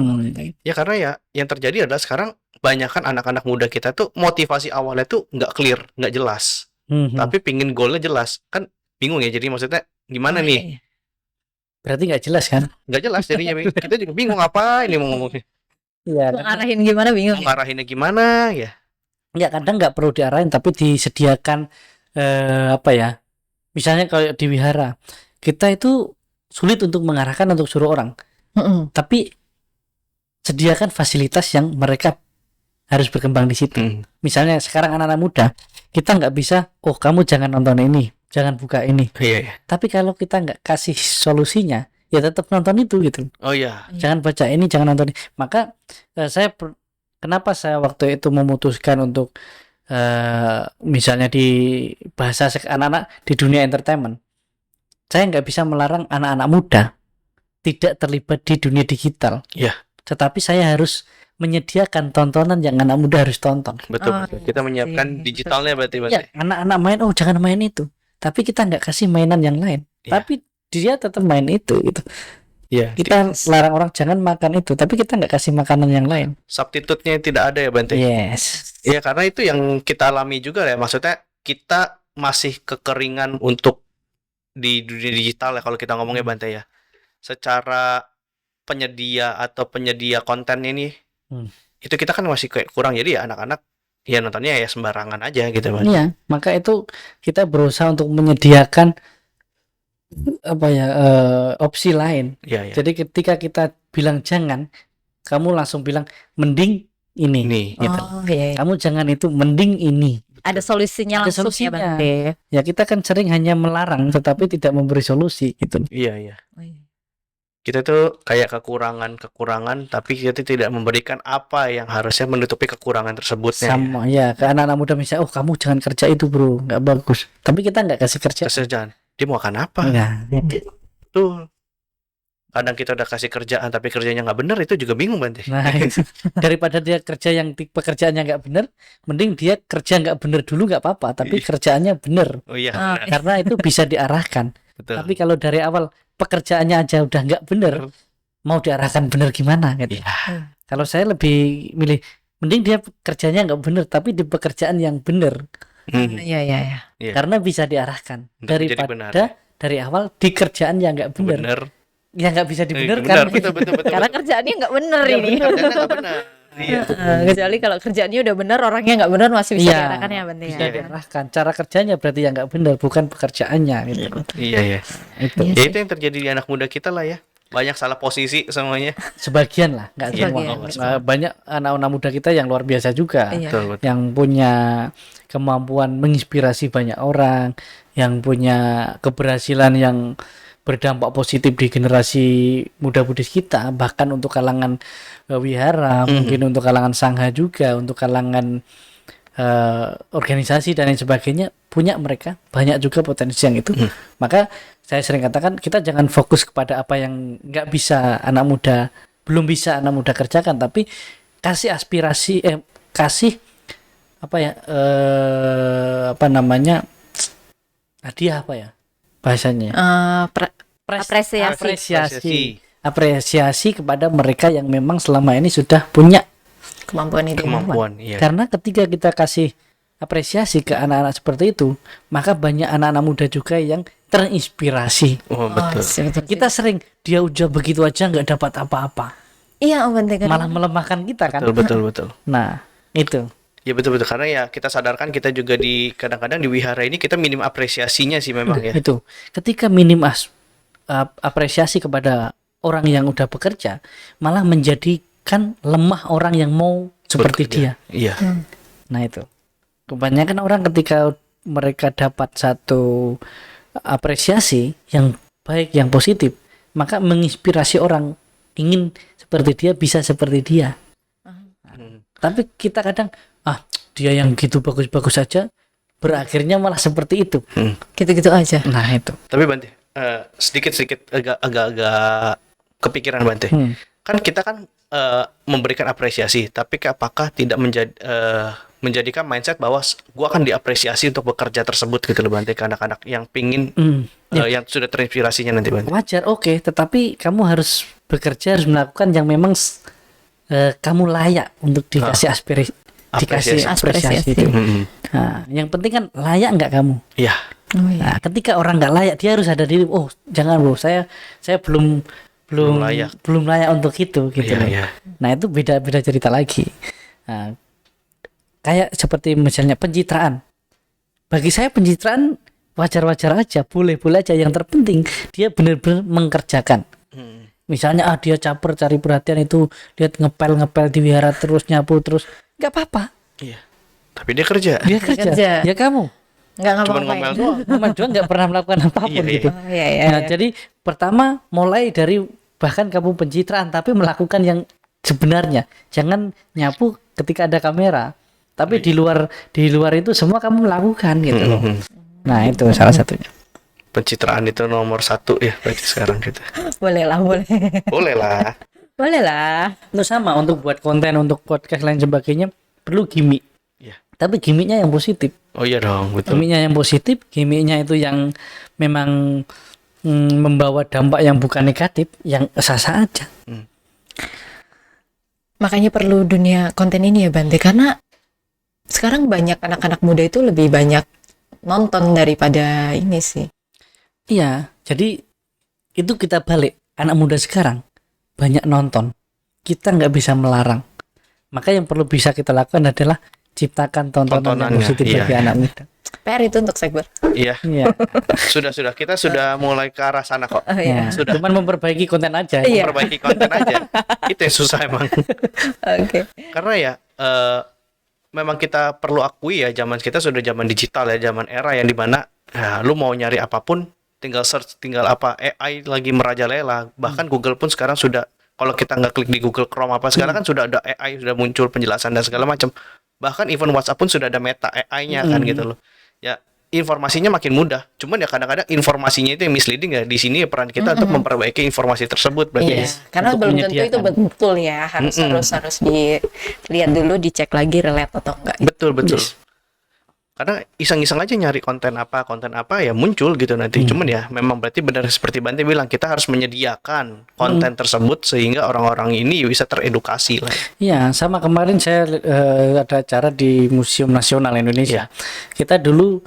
Ya karena ya yang terjadi adalah sekarang banyak kan anak-anak muda kita tuh motivasi awalnya tuh nggak clear, nggak jelas. Tapi pingin goalnya jelas. Kan bingung ya, jadi maksudnya gimana nih? Berarti nggak jelas kan? Nggak jelas jadinya. Kita juga bingung apa ini mau ngomongnya. Iya. Mau ngarahin gimana bingung. Mau ngarahinnya gimana ya? Ya kadang nggak perlu diarahin, tapi disediakan apa ya? Misalnya kalau di wihara, kita itu sulit untuk mengarahkan untuk suruh orang, tapi sediakan fasilitas yang mereka harus berkembang di situ. Misalnya sekarang anak-anak muda, kita nggak bisa, oh kamu jangan nonton ini, jangan buka ini. Iya. Tapi kalau kita nggak kasih solusinya, ya tetap nonton itu gitu. Oh iya. Jangan baca ini, jangan nonton ini. Maka kenapa saya waktu itu memutuskan untuk misalnya di bahasa anak-anak di dunia entertainment, saya nggak bisa melarang anak-anak muda tidak terlibat di dunia digital. Iya. Tetapi saya harus menyediakan tontonan yang anak muda harus tonton. Betul. Kita menyiapkan digitalnya berarti. Ya, anak-anak main, oh jangan main itu. Tapi kita nggak kasih mainan yang lain. Iya. Tapi dia tetap main itu gitu. Iya. Kita larang orang jangan makan itu, tapi kita nggak kasih makanan yang lain. Substitute-nya tidak ada ya, Bante? Yes. Iya, karena itu yang kita alami juga ya. Maksudnya kita masih kekeringan untuk di dunia digital ya, kalau kita ngomongnya, Bante ya. Secara penyedia konten ini, itu kita kan masih kayak kurang. Jadi ya anak-anak ya nontonnya ya sembarangan aja gitu, Bante. Iya, maka itu kita berusaha untuk menyediakan opsi lain. Iya. Jadi ketika kita bilang jangan, kamu langsung bilang mending ini. Gitu. Iya. Kamu jangan itu, mending ini. Ada solusinya Ada langsung solusinya. ya Bante. Ya kita kan sering hanya melarang tetapi tidak memberi solusi gitu. Iya. kita tuh kayak kekurangan, tapi kita tidak memberikan apa yang harusnya menutupi kekurangan tersebutnya. Sama ya, ke anak-anak muda misalnya, oh kamu jangan kerja itu bro, nggak bagus. Tapi kita nggak kasih kerja. Kerjaan, dia mau makan apa? Nah, Tuh, kadang kita udah kasih kerjaan tapi kerjanya nggak bener, itu juga bingung Bante. nah itu. Daripada dia kerja yang pekerjaannya nggak bener, mending dia kerja nggak bener dulu nggak apa-apa, tapi kerjaannya bener. Oh iya, Ah, benar. Karena itu bisa diarahkan. Betul. Tapi kalau dari awal pekerjaannya aja udah nggak bener, mau diarahkan bener gimana gitu. Iya. Kalau saya lebih milih, mending dia kerjanya nggak bener, tapi di pekerjaan yang bener. Hmm. iya iya iya. Iya. Karena bisa diarahkan. Untuk menjadi benar. Daripada dari awal di kerjaan yang nggak bener. Bener. Yang nggak bisa Benar, dibenarkan. betul. Karena kerjaannya nggak bener ini. Kerjanya nggak benar. Iya. Kecuali kalau kerjaannya udah bener, orangnya nggak bener masih bisa Iya, diarahkan ya Bante bisa ya. diarahkan. Cara kerjanya berarti yang nggak benar, bukan pekerjaannya gitu. Iya, iya. Itu Iya Ya sih. itu yang terjadi di anak muda kita lah ya. Banyak salah posisi semuanya. sebagian lah, nggak Iya, semua. nggak semua. Banyak anak-anak muda kita yang luar biasa juga, Iya. Betul, betul. yang punya kemampuan menginspirasi banyak orang, yang punya keberhasilan yang berdampak positif di generasi muda Buddhis kita, bahkan untuk kalangan wihara, mungkin untuk kalangan sangha juga, untuk kalangan organisasi dan lain sebagainya, punya mereka banyak juga potensi yang itu. Maka saya sering katakan, kita jangan fokus kepada apa yang nggak bisa anak muda, belum bisa anak muda kerjakan, tapi kasih aspirasi, kasih apa ya, apa namanya, hadiah apa ya bahasanya, Apresiasi. apresiasi kepada mereka yang memang selama ini sudah punya Kemampuan itu. Kemampuan, iya. karena ketika kita kasih apresiasi ke anak-anak seperti itu, maka banyak anak-anak muda juga yang terinspirasi. Oh, betul. Betul. Kita sering, dia udah begitu aja nggak dapat apa-apa, Iya Om Bante kan. malah melemahkan kita kan. Betul. Nah itu Ya betul karena ya kita sadarkan kita juga di kadang-kadang di wihara ini kita minim apresiasinya sih memang ya. itu ketika minim apresiasi kepada orang yang udah bekerja, malah menjadikan lemah orang yang mau seperti dia. Iya. Nah itu kebanyakan orang ketika mereka dapat satu apresiasi yang baik, yang positif, maka menginspirasi orang ingin seperti dia, bisa seperti dia. Tapi kita kadang, dia yang gitu bagus-bagus saja, berakhirnya malah seperti itu. Gitu-gitu aja. Nah itu. Tapi Bante, sedikit agak-agak kepikiran Bante. Kan kita kan memberikan apresiasi, tapi apakah tidak menjadikan mindset bahwa gua akan diapresiasi untuk bekerja tersebut gitu loh Bante, ke anak-anak yang pingin yang sudah terinspirasinya nanti Bante. Wajar, oke, tetapi kamu harus bekerja, harus melakukan yang memang kamu layak untuk dikasih dikasih apresiasi itu. Nah, yang penting kan layak nggak kamu. Iya. Oh, iya. Nah, ketika orang nggak layak, dia harus sadar diri, oh jangan bro, saya belum layak untuk itu gitu loh. Iya. Nah itu beda cerita lagi. Nah, kayak seperti misalnya pencitraan. Bagi saya pencitraan wajar-wajar aja, boleh-boleh aja. Yang terpenting dia benar-benar mengerjakan. Misalnya dia caper cari perhatian itu, lihat ngepel di wihara terus, nyapu terus, nggak apa-apa. Iya. Tapi dia kerja. Dia kerja. Ya kamu Nggak Cuman ngapa-ngapain. ngomel doang. ngomong doang, nggak pernah melakukan apapun Iya, iya. gitu. Oh, iya. Nah, jadi pertama mulai dari bahkan kamu pencitraan tapi melakukan yang sebenarnya. Jangan nyapu ketika ada kamera. Tapi di luar itu semua kamu melakukan gitu loh. Nah, itu salah satunya. Pencitraan itu nomor 1 ya berarti sekarang gitu. Boleh lah, boleh. Boleh lah. Boleh lah. Itu sama untuk buat konten, untuk podcast lain sebagainya perlu gimmick. Iya. Tapi gimmicknya yang positif. Oh iya dong, betul. Gimmicknya yang positif, gimmicknya itu yang memang membawa dampak yang bukan negatif, yang sah-sah aja. Makanya perlu dunia konten ini ya Bante, karena sekarang banyak anak-anak muda itu lebih banyak nonton daripada ini sih. Iya, jadi itu kita balik. Anak muda sekarang banyak nonton. Kita nggak bisa melarang. Maka yang perlu bisa kita lakukan adalah ciptakan tontonan yang Tontonannya, positif iya. bagi anak muda. PR itu untuk Sekber. Iya. Iya. Sudah kita sudah mulai ke arah sana kok. Oh, iya. Nah, Sudah. cuman memperbaiki konten aja. Iya. Memperbaiki konten aja. Itu yang susah emang. Oke. Karena ya memang kita perlu akui ya, zaman kita sudah zaman digital ya, zaman era yang dimana lu mau nyari apapun tinggal search, tinggal apa, AI lagi merajalela. Bahkan Google pun sekarang sudah, kalau kita nggak klik di Google Chrome apa sekarang kan sudah ada AI, sudah muncul penjelasan dan segala macam. Bahkan even WhatsApp pun sudah ada meta AI-nya kan gitu loh. Ya, informasinya makin mudah. Cuman ya kadang-kadang informasinya itu yang misleading ya. Di sini peran kita untuk memperbaiki informasi tersebut berarti. Iya, karena Untuk belum tentu itu menyediakan. betul ya, harus dilihat dulu, dicek lagi relate atau enggak. Betul, betul. Karena iseng-iseng aja nyari konten apa ya muncul gitu nanti. Cuman ya memang berarti benar seperti Bante bilang, kita harus menyediakan konten tersebut sehingga orang-orang ini bisa teredukasi lah. Iya, sama kemarin saya ada acara di Museum Nasional Indonesia. Kita dulu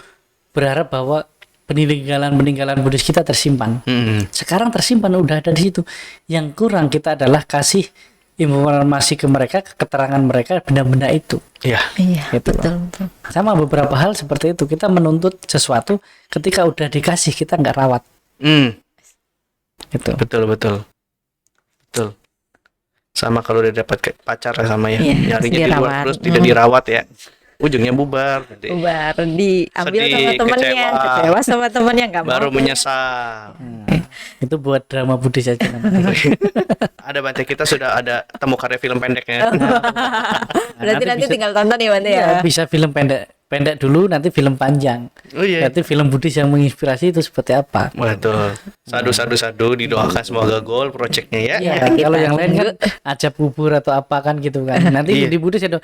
berharap bahwa peninggalan Buddhis kita tersimpan. Sekarang tersimpan, udah ada di situ. Yang kurang kita adalah kasih informasi ke mereka, keterangan mereka benda-benda itu. Iya. Iya, Gitu. betul. Sama beberapa hal seperti itu, kita menuntut sesuatu ketika udah dikasih kita nggak rawat. Gitu. Betul. Sama kalau udah dapat pacar sama ya, Iya, nyarinya di luar dirawat. terus tidak dirawat ya. Ujungnya bubar nanti. Baru diambil Sedih, sama temennya, kecewa sama temennya, nggak mau. Baru menyesal. Itu buat drama Buddhis aja. Ada Bante, kita sudah ada temu karya film pendeknya. Berarti nanti bisa- tinggal tonton ya Bante ya. Ya, bisa film pendek dulu, nanti film panjang. Oh iya. Berarti film Buddhis yang menginspirasi itu seperti apa? Betul. Sadu didoakan semoga goal projectnya ya. Iya, kita kalau yang lain kan tunggu. ajab bubur atau apa kan gitu kan. Nanti Iya. di Buddhis ada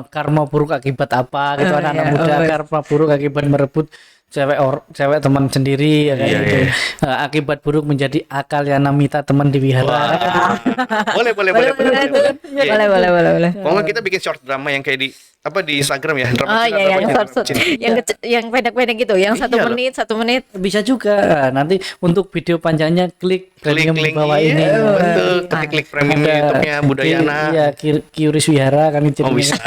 karma buruk akibat apa gitu, Oh, anak-anak iya. muda Oh, iya. karma buruk akibat merebut cewek teman sendiri ya kayak Iya, gitu. iya. Akibat buruk menjadi akal yang namita teman di wihara. Wah. Boleh. Boleh. Iya. Boleh. Kalau nggak kita bikin short drama yang kayak di Instagram ya, drama Oh Cina, iya, drama yang Cina, short, drama Cina. yang pendek-pendek gitu, yang satu Iya loh. menit, 1 menit. Bisa juga. Nanti untuk video panjangnya klik premium di bawah ini. Betul, klik premium Ada YouTube-nya Budayana. Iya, Kiuris Wihara kan itu. Oh bisa.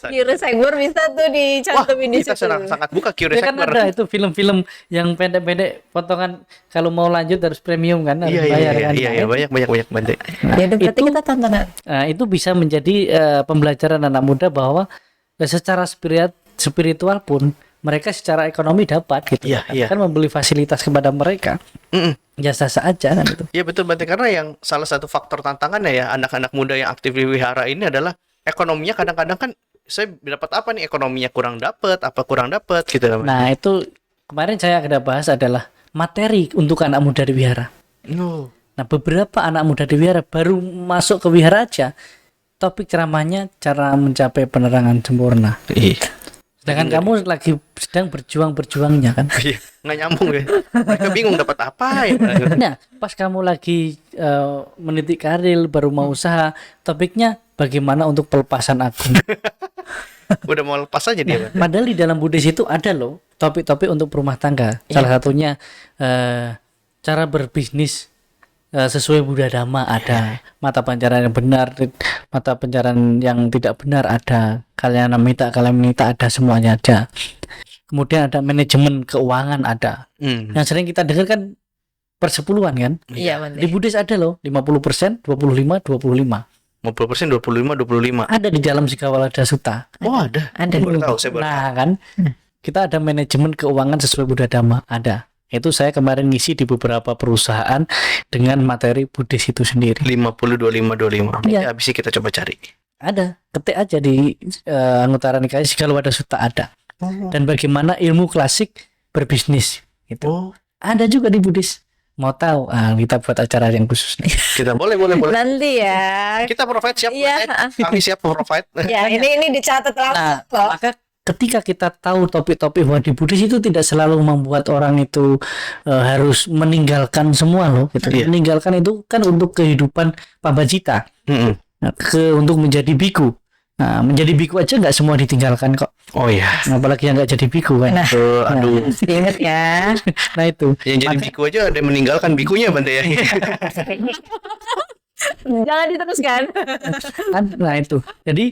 Virus Ekbor bisa tuh Wah, dicantumin di kita situ. sangat buka Ya Curious kan Ekber. ada itu film-film yang pendek-pendek potongan, kalau mau lanjut harus premium kan, harus bayar kan. Iya, banyak Bante. Ya udah berarti itu- kita tonton. Nah, itu bisa menjadi pembelajaran anak muda bahwa secara spiritual pun mereka secara ekonomi dapat gitu. Iya, kan. iya. Kan membeli fasilitas kepada mereka. Ya sah-sah aja kan itu. Iya betul Bante, karena yang salah satu faktor tantangannya ya anak-anak muda yang aktif di wihara ini adalah ekonominya kadang-kadang kan saya dapat apa nih, ekonominya kurang dapat gitu kan. Nah, itu kemarin saya ada bahas adalah materi untuk anak muda di wihara. No. Nah, beberapa anak muda di wihara baru masuk ke wihara aja, topik ceramahnya cara mencapai penerangan sempurna. Sedangkan kamu lagi sedang berjuang-berjuangnya kan. Iya, nggak nyambung ya. Mereka bingung dapat apa ya. Nah, pas kamu lagi meniti karir, baru mau usaha, topiknya bagaimana untuk pelepasan agung. Udah mau lepas aja dia. Bante. Padahal di dalam Buddhis itu ada loh topik-topik untuk rumah tangga. Salah satunya cara berbisnis sesuai Buddha Dhamma ada, mata pencarian yang benar, mata pencarian yang tidak benar ada, kalian minta ada, semuanya ada. Kemudian ada manajemen keuangan ada. Yang sering kita dengar kan persepuluhan kan. Iya, Bante. Di Buddhis ada loh 50%, 25. 50%, 25. Ada di dalam Sigawalada Sutta. Oh ada. Ada. Baru tahu saya baru. Nah kan, kita ada manajemen keuangan sesuai Buddha Dhamma ada. Itu saya kemarin ngisi di beberapa perusahaan dengan materi Buddhis itu sendiri. 50, 25. Iya. Ya, habis ini kita coba cari. Ada, ketik aja di Anguttara Nikaya Sigawalada Sutta ada. Dan bagaimana ilmu klasik berbisnis gitu. Oh, Ada juga di Buddhis. Mau tahu? Kita buat acara yang khusus nih. kita boleh. Nanti ya. Kita provide siap. Iya. Bante. Kami siap provide. Ya, ini dicatat Nah, langsung kok. maka ketika kita tahu topik-topik bahwa di Buddhis itu tidak selalu membuat orang itu harus meninggalkan semua loh gitu. Iya. Meninggalkan itu kan untuk kehidupan pabajita, untuk menjadi biku. Nah, menjadi biku aja nggak semua ditinggalkan kok. Oh iya. Apalagi yang nggak jadi biku kan. Nah. Aduh. Ingat ya. Nah itu. Yang jadi biku aja ada yang meninggalkan bikunya Bante ya. Jangan diteruskan. Nah itu. Jadi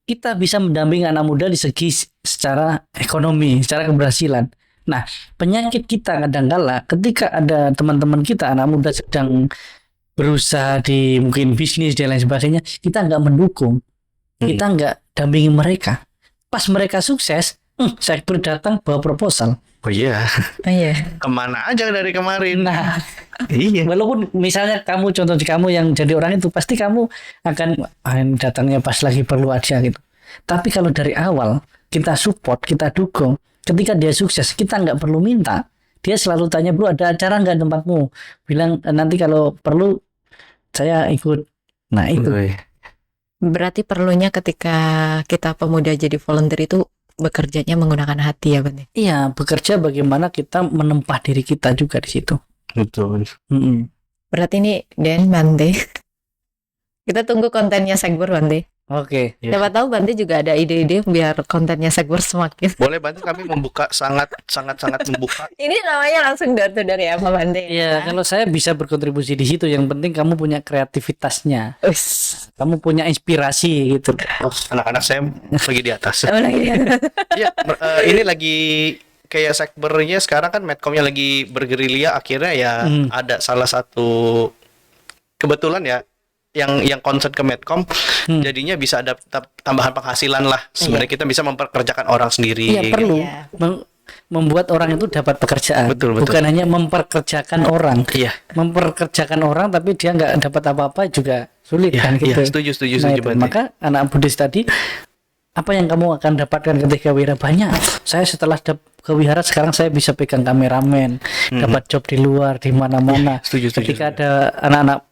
kita bisa mendampingi anak muda di segi secara ekonomi, secara keberhasilan. Nah, penyakit kita kadang-kala ketika ada teman-teman kita anak muda sedang berusaha di mungkin bisnis dan lain sebagainya, kita nggak mendukung, kita nggak dampingi mereka. Pas mereka sukses, saya datang bawa proposal. Oh iya, Oh iya. kemana aja dari kemarin? Nah, Iya. walaupun misalnya kamu contoh di kamu yang jadi orang itu pasti kamu akan ini datangnya pas lagi perlu aja gitu. Tapi kalau dari awal kita support, kita dukung, ketika dia sukses kita nggak perlu minta. Dia selalu tanya, bro ada acara nggak tempatmu? Bilang nanti kalau perlu saya ikut. Nah itu. Wih. Berarti perlunya ketika kita pemuda jadi volunteer itu bekerjanya menggunakan hati ya Bante. Iya, bekerja bagaimana kita menempah diri kita juga di situ. Betul. Mm-mm. Berarti ini Dan Bante. Kita tunggu kontennya Sekber Bante. Oke. Iya. Siapa tahu Bante juga ada ide-ide biar kontennya Sekber semakin. Boleh bantu kami membuka sangat membuka. Ini namanya langsung door to door ya Pak Bante. Iya, kalau saya bisa berkontribusi di situ, yang penting kamu punya kreativitasnya, Us. kamu punya inspirasi gitu. Anak-anak saya lagi di atas. Oh, lagi dia. Iya, ini lagi kayak sekbernya sekarang kan Medcomnya lagi bergerilya, akhirnya ya ada salah satu kebetulan ya yang concern ke Medcom, jadinya bisa ada tambahan penghasilan lah. Sebenarnya kita bisa memperkerjakan orang sendiri. Iya, perlu Iya. membuat orang itu dapat pekerjaan. Betul, betul. Bukan hanya memperkerjakan orang. Iya. Memperkerjakan orang tapi dia nggak dapat apa-apa juga sulit Iya, kan gitu. iya, setuju Nah, itu. Bante. Maka anak Buddhis tadi, apa yang kamu akan dapatkan ketika wira banyak. Saya setelah ke wihara sekarang saya bisa pegang kameramen, dapat job di luar, di mana-mana. Setuju. Ketika ada anak-anak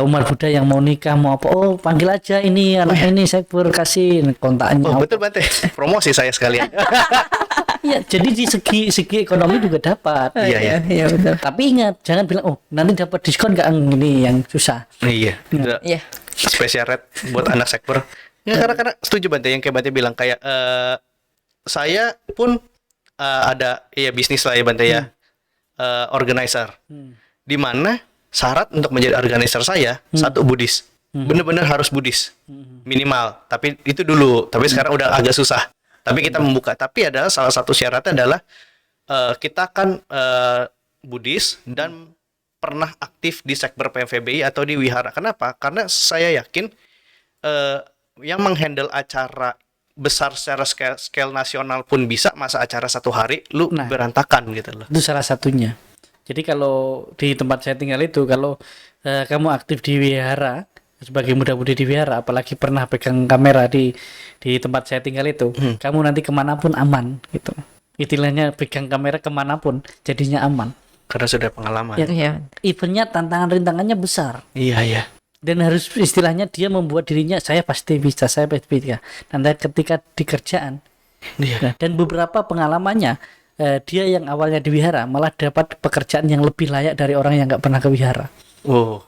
umat Buddha yang mau nikah, mau apa, oh panggil aja ini anak ini, saya kasih kontaknya. Oh, betul Bante. Promosi saya sekalian. Iya, jadi di segi ekonomi juga dapat. Iya, iya. Iya betul. Tapi ingat, jangan bilang, oh nanti dapat diskon nggak, ini yang susah. Iya. Iya. Spesial rate buat anak sekber. Ya karena setuju Bante yang kayak Bante bilang kayak saya pun ada ya bisnis lah ya Bante ya. Organizer. Di mana syarat untuk menjadi organizer saya satu Buddhis. Bener-bener harus Buddhis. Minimal. Tapi itu dulu, tapi sekarang udah agak susah. Tapi kita membuka. Tapi adalah salah satu syaratnya adalah kita kan Buddhis dan pernah aktif di sekber PMVBI atau di wihara. Kenapa? Karena saya yakin yang menghandle acara besar secara scale nasional pun bisa, masa acara satu hari lu Nah. berantakan gitu loh. Itu salah satunya. Jadi kalau di tempat saya tinggal itu, kalau kamu aktif di wihara sebagai muda-mudi di wihara, apalagi pernah pegang kamera di tempat saya tinggal itu, kamu nanti kemanapun aman gitu. Istilahnya pegang kamera kemanapun jadinya aman. Karena sudah pengalaman. Ya. Iya. Eventnya tantangan rintangannya besar. Iya. Dan harus istilahnya dia membuat dirinya, saya pasti bisa. Nanti ketika di kerjaan. Iya. Nah, dan beberapa pengalamannya, dia yang awalnya di wihara malah dapat pekerjaan yang lebih layak dari orang yang nggak pernah ke wihara. Oh.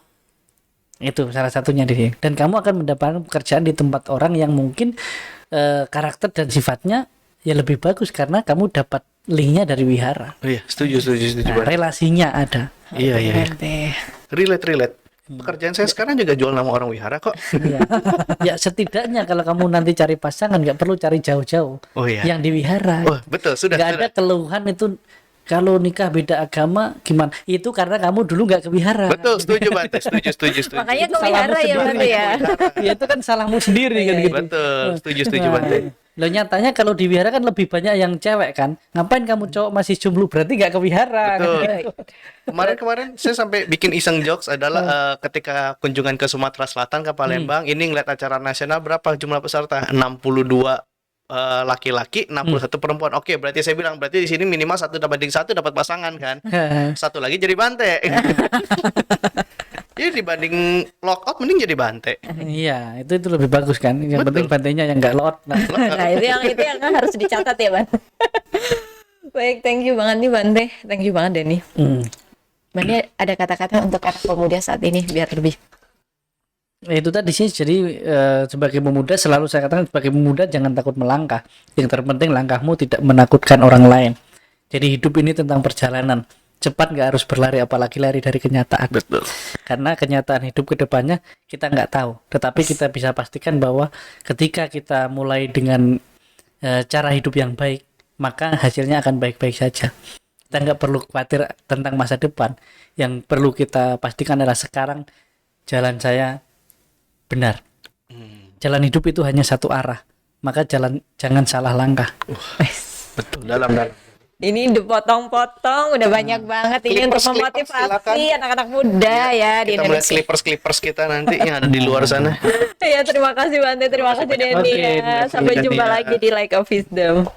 Itu salah satunya dia. Dan kamu akan mendapatkan pekerjaan di tempat orang yang mungkin karakter dan sifatnya ya lebih bagus karena kamu dapat linknya dari wihara. Iya, setuju Nah, Bante. relasinya ada. Iya. Bante. Relate. Pekerjaan saya sekarang juga jual nama orang wihara kok. Ya. Ya setidaknya kalau kamu nanti cari pasangan nggak perlu cari jauh-jauh. Oh iya. Yang di wihara. Oh, betul, sudah. Nggak ada keluhan itu kalau nikah beda agama gimana? Itu karena kamu dulu nggak ke wihara. Betul, setuju Bante. Setuju. Makanya ke Salahmu wihara ya sendiri. Bante ya. Ya itu kan salahmu sendiri kan gitu. Betul, setuju Bante. Loh nyatanya kalau di wihara kan lebih banyak yang cewek kan. Ngapain kamu cowok masih jomblo, berarti nggak ke wihara. Betul. Kemarin saya sampai bikin iseng jokes adalah ketika kunjungan ke Sumatera Selatan ke Palembang, ini ngeliat acara nasional berapa jumlah peserta? 62 laki-laki, 61 perempuan. Oke, berarti saya bilang berarti di sini minimal 1 banding 1 dapat pasangan kan. Satu lagi jadi Bante. Jadi dibanding lockout mending jadi Bante. Iya, itu lebih bagus kan. Yang Betul. penting bantainya yang nggak lot. Nah, Nah, itu yang harus dicatat ya, Bang. Baik, thank you banget nih Bante. Thank you banget Denny. Bante ada kata-kata untuk anak pemuda saat ini biar lebih. itu tadi sih. Jadi sebagai pemuda selalu saya katakan, sebagai pemuda jangan takut melangkah. Yang terpenting langkahmu tidak menakutkan orang lain. Jadi hidup ini tentang perjalanan. Cepat nggak harus berlari, apalagi lari dari kenyataan. Betul. Karena kenyataan hidup ke depannya kita nggak tahu. Tetapi kita bisa pastikan bahwa ketika kita mulai dengan cara hidup yang baik, maka hasilnya akan baik-baik saja. Kita nggak perlu khawatir tentang masa depan. Yang perlu kita pastikan adalah sekarang jalan saya benar. Jalan hidup itu hanya satu arah. Maka jangan salah langkah. Betul, dalam. Ini dipotong-potong, udah banyak banget ini untuk Clippers, memotivasi anak-anak muda ya di Kita melihat Indonesia. Clippers kita nanti yang ada di luar sana. Ya, terima kasih Bante, terima kasih Denny Oke, ya. terima kasih, Sampai Denny jumpa ya. lagi di Like of Wisdom.